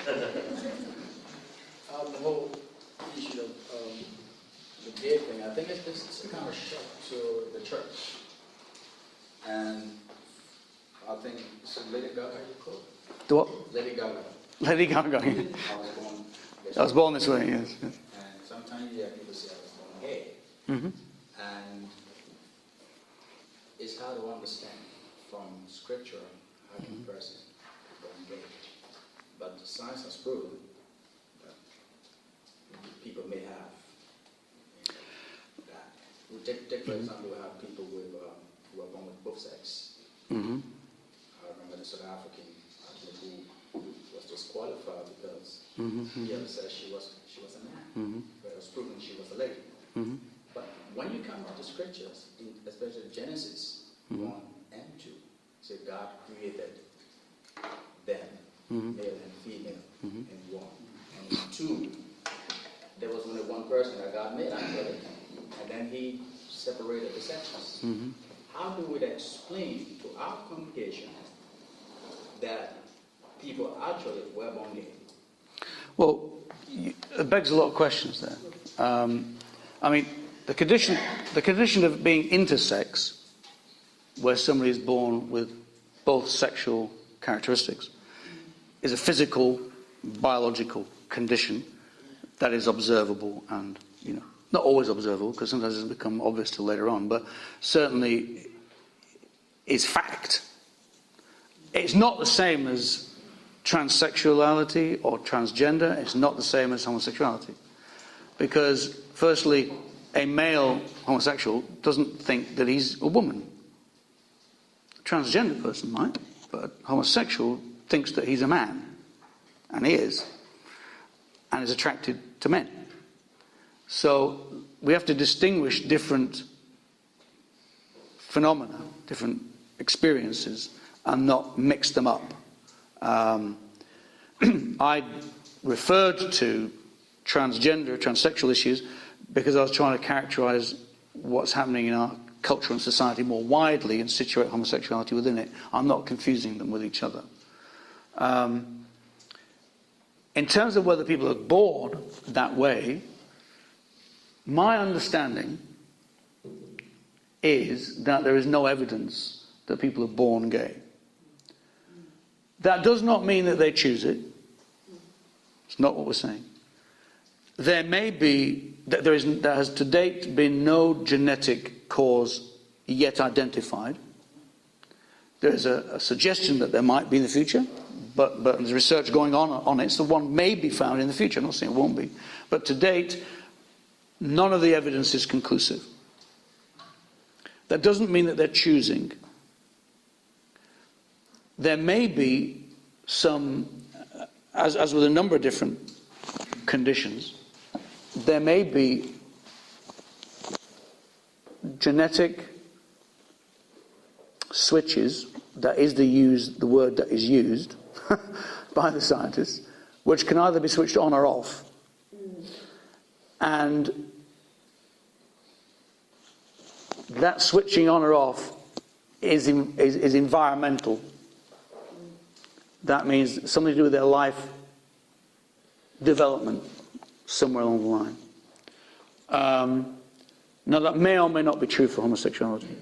The whole issue of the gay thing, I think it's a kind of shock to the church. And I think it's Lady Gaga you call it? The what? Lady Gaga. Lady Gaga. I was born this way, yes. And sometimes you hear people say I was born gay. Mm-hmm. And it's hard to understand from scripture how can a person be born gay. But science has proven that people may have that. We take for example, we have people who are born with both sex. Mm-hmm. I remember the South African athlete who was disqualified because Mm-hmm. he ever said she was a man, Mm-hmm. but it was proven she was a lady. Mm-hmm. But when you come to the scriptures, especially Genesis 1 and 2, say God created them, male and female, in 1. And in 2, there was only one person that God made actually, and then he separated the sexes. Mm-hmm. How do we explain to our congregation that people actually were born gay? Well, it begs a lot of questions there. I mean, the condition of being intersex, where somebody is born with both sexual characteristics, is a physical, biological condition that is observable and, not always observable, because sometimes it doesn't become obvious till later on, but certainly is fact. It's not the same as transsexuality or transgender. It's not the same as homosexuality. Because, firstly, a male homosexual doesn't think that he's a woman. A transgender person might, but a homosexual thinks that he's a man. And he is. And is attracted to men. So we have to distinguish different phenomena, different experiences, and not mix them up. I referred to transgender, transsexual issues because I was trying to characterize what's happening in our culture and society more widely and situate homosexuality within it. I'm not confusing them with each other. In terms of whether people are born that way, my understanding is that there is no evidence that people are born gay. That does not mean that they choose it. It's not what we're saying. There may be, there has to date been no genetic cause yet identified. There is a suggestion that there might be in the future, but there's research going on it, so one may be found in the future. I'm not saying it won't be. But to date, none of the evidence is conclusive. That doesn't mean that they're choosing. There may be some, as with a number of different conditions, there may be genetic switches, that is the word that is used by the scientists, which can either be switched on or off. And that switching on or off is environmental. That means something to do with their life development somewhere along the line. Now that may or may not be true for homosexuality.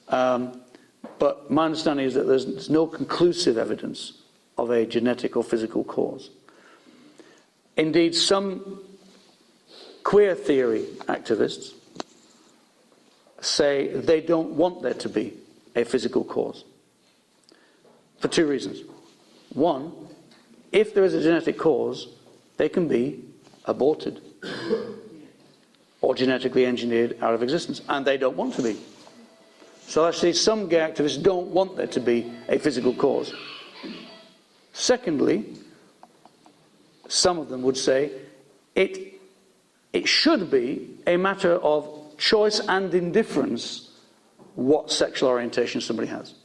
But my understanding is that there's no conclusive evidence of a genetic or physical cause. Indeed, some Queer theory activists say they don't want there to be a physical cause. For two reasons. One, if there is a genetic cause, they can be aborted or genetically engineered out of existence, and they don't want to be. So actually some gay activists don't want there to be a physical cause. Secondly, some of them would say it should be a matter of choice and indifference what sexual orientation somebody has.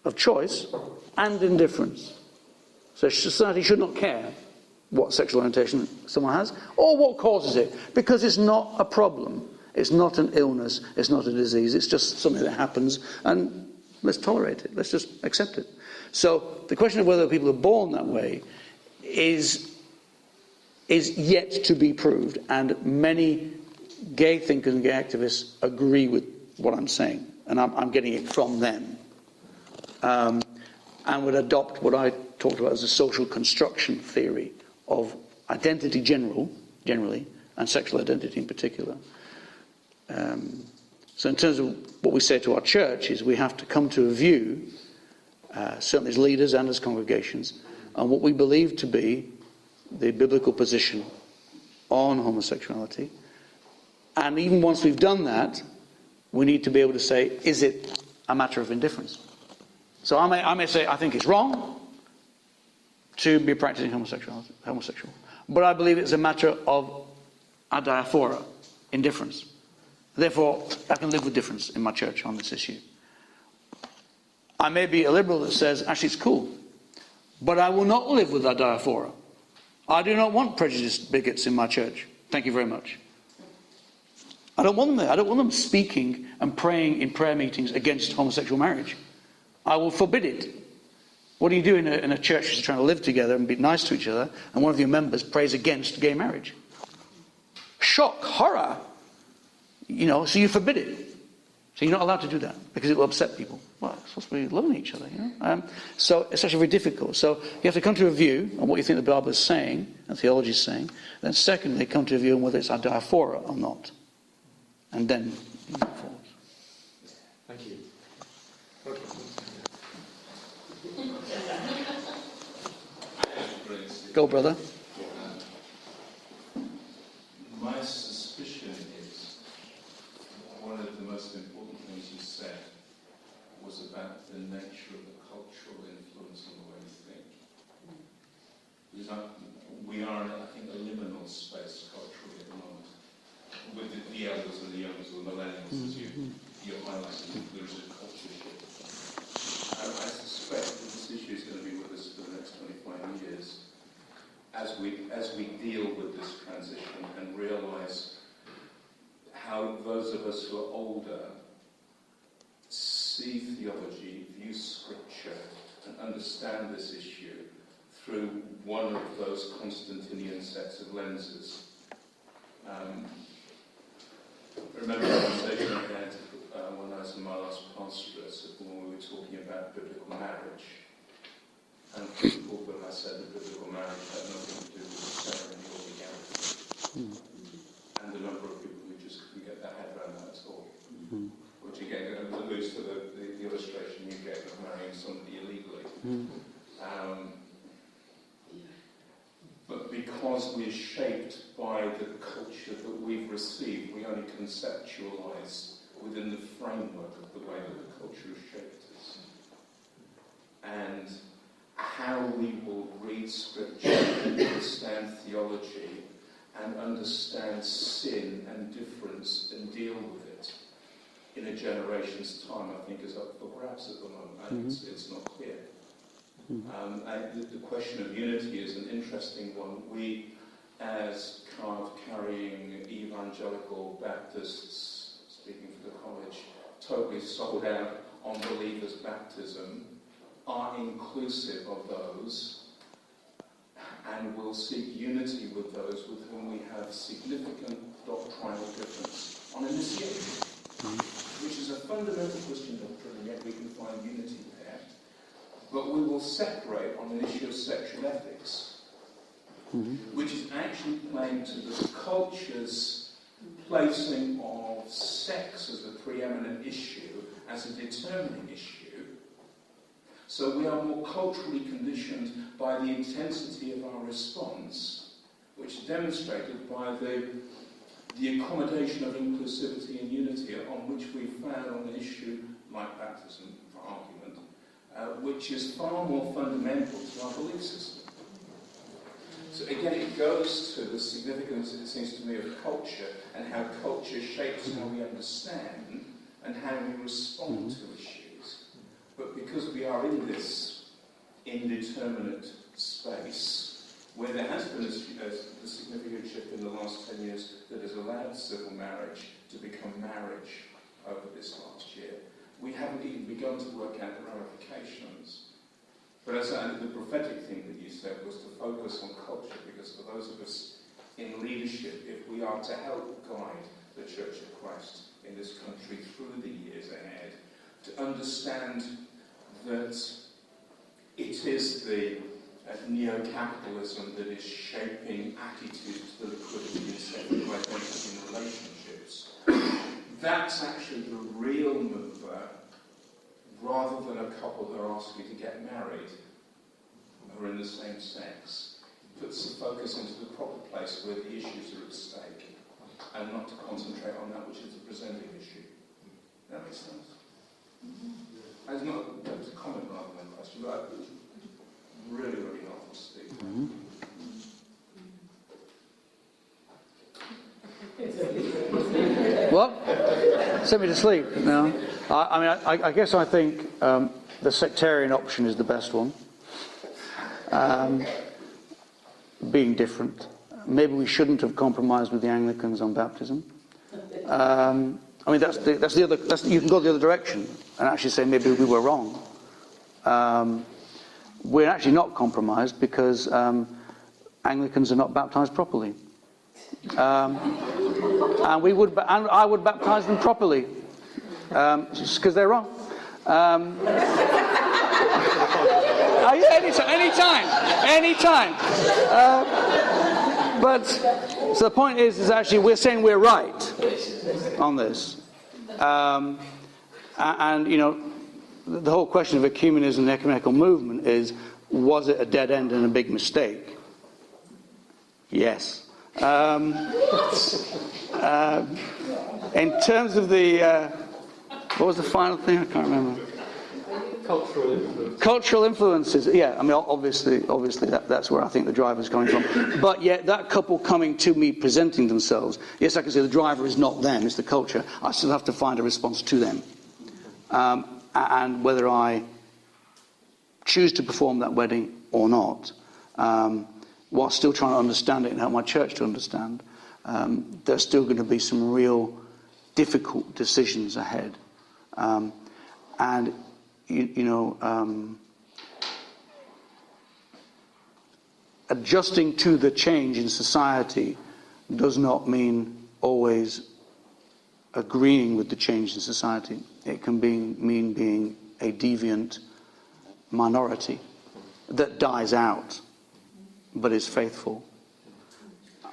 Of choice and indifference. So society should not care what sexual orientation someone has or what causes it, because it's not a problem. It's not an illness, it's not a disease, it's just something that happens, and let's tolerate it, let's just accept it. So the question of whether people are born that way is yet to be proved, and many gay thinkers and gay activists agree with what I'm saying, and I'm getting it from them, and would adopt what I talked about as a social construction theory of identity generally, and sexual identity in particular. So in terms of what we say to our church is we have to come to a view, certainly as leaders and as congregations, on what we believe to be the biblical position on homosexuality. And even once we've done that, we need to be able to say, is it a matter of indifference? So I may say, I think it's wrong to be practicing homosexual, but I believe it's a matter of adiaphora, indifference. Therefore, I can live with difference in my church on this issue. I may be a liberal that says, actually it's cool, but I will not live with adiaphora. I do not want prejudiced bigots in my church. Thank you very much. I don't want them there. I don't want them speaking and praying in prayer meetings against homosexual marriage. I will forbid it. What do you do in a church that's trying to live together and be nice to each other, and one of your members prays against gay marriage? Shock, horror. So you forbid it. So you're not allowed to do that because it will upset people. Well, it's supposed to be loving each other, So it's actually very difficult. So you have to come to a view on what you think the Bible is saying and theology is saying. Then secondly, come to a view on whether it's adiaphora or not. And then move forward. Thank you. Go, brother. My suspicion is one of the most important things you said was about the nature of the cultural influence on the way we think. Because we are in, I think, a liminal space culturally at the moment. With the elders and the youngers or millennials, as you're highlighting, there's a culture shift. I suspect that this issue is going to be with us for the next 25 years as we deal with this transition and realise how those of us who are older see theology, view scripture, and understand this issue through one of those Constantinian sets of lenses. I remember a conversation I had when I was in my last pastorate when we were talking about biblical marriage. And people, when I said that biblical marriage had nothing to do with the ceremony or legality. And a number of people who just couldn't get their head around that at all. Which again alludes to the illustration you gave of marrying somebody illegally. But because we're shaped by the culture that we've received, we only conceptualise within the framework of the way that the culture has shaped us. And how we will read scripture and understand theology and understand sin and difference and deal with it in a generation's time, I think, is up for grabs at the moment. And it's not clear. The question of unity is an interesting one. We, as card-carrying evangelical Baptists, speaking for the college, totally sold out on believers' baptism, are inclusive of those and will seek unity with those with whom we have significant doctrinal difference on initiation, which is a fundamental Christian doctrine, and yet we can find unity there. But we will separate on an issue of sexual ethics. which is actually playing to the culture's placing of sex as a preeminent issue, as a determining issue. So we are more culturally conditioned by the intensity of our response, which is demonstrated by the accommodation of inclusivity and unity on which we found on an issue like baptism, for argument, which is far more fundamental to our belief system. So again, it goes to the significance, it seems to me, of culture and how culture shapes how we understand and how we respond to issues. But because we are in this indeterminate space, where there has been a significant shift in the last 10 years that has allowed civil marriage to become marriage over this last year, we haven't even begun to work out the ramifications. But as the prophetic thing that you said was to focus on culture, because for those of us in leadership, if we are to help guide the Church of Christ in this country through the years ahead, to understand that it is the neo-capitalism that is shaping attitudes to the liquidity and sexual identity in relationships. That's actually the real mover, rather than a couple that are asking to get married who are in the same sex. Puts the focus into the proper place where the issues are at stake, and not to concentrate on that which is the presenting issue. That makes sense? It's not a comment rather than a question, but really, really helpful, Steve. What? Sent me to sleep? No. I guess I think the sectarian option is the best one. Being different. Maybe we shouldn't have compromised with the Anglicans on baptism. That's the other. You can go the other direction and actually say maybe we were wrong. We're actually not compromised because Anglicans are not baptised properly, and I would baptise them properly, just because they're wrong. Anytime. But so the point is actually we're saying we're right on this, and you know, the whole question of ecumenism and the ecumenical movement is: was it a dead end and a big mistake? Yes. In terms of the what was the final thing? I can't remember. Cultural influences. Yeah, obviously that's where I think the driver's coming from. But yet that couple coming to me presenting themselves, yes, I can say the driver is not them, it's the culture. I still have to find a response to them. And whether I choose to perform that wedding or not, while still trying to understand it and help my church to understand, there's still going to be some real difficult decisions ahead. And adjusting to the change in society does not mean always agreeing with the change in society. It can mean being a deviant minority that dies out but is faithful.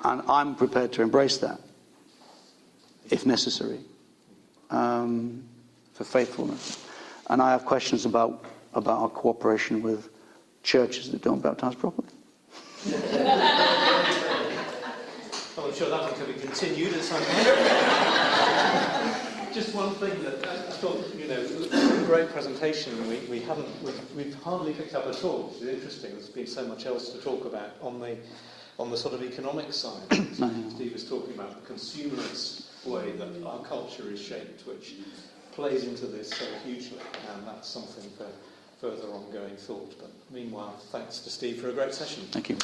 And I'm prepared to embrace that if necessary, for faithfulness. And I have questions about our cooperation with churches that don't baptise properly. Well, I'm sure that one can be continued at some point. Just one thing that I thought, a great presentation. We've hardly picked up at all. It's interesting. There's been so much else to talk about on the sort of economic side. Steve was talking about the consumerist way that our culture is shaped, which plays into this so hugely, and that's something for further ongoing thought. But meanwhile, thanks to Steve for a great session. Thank you.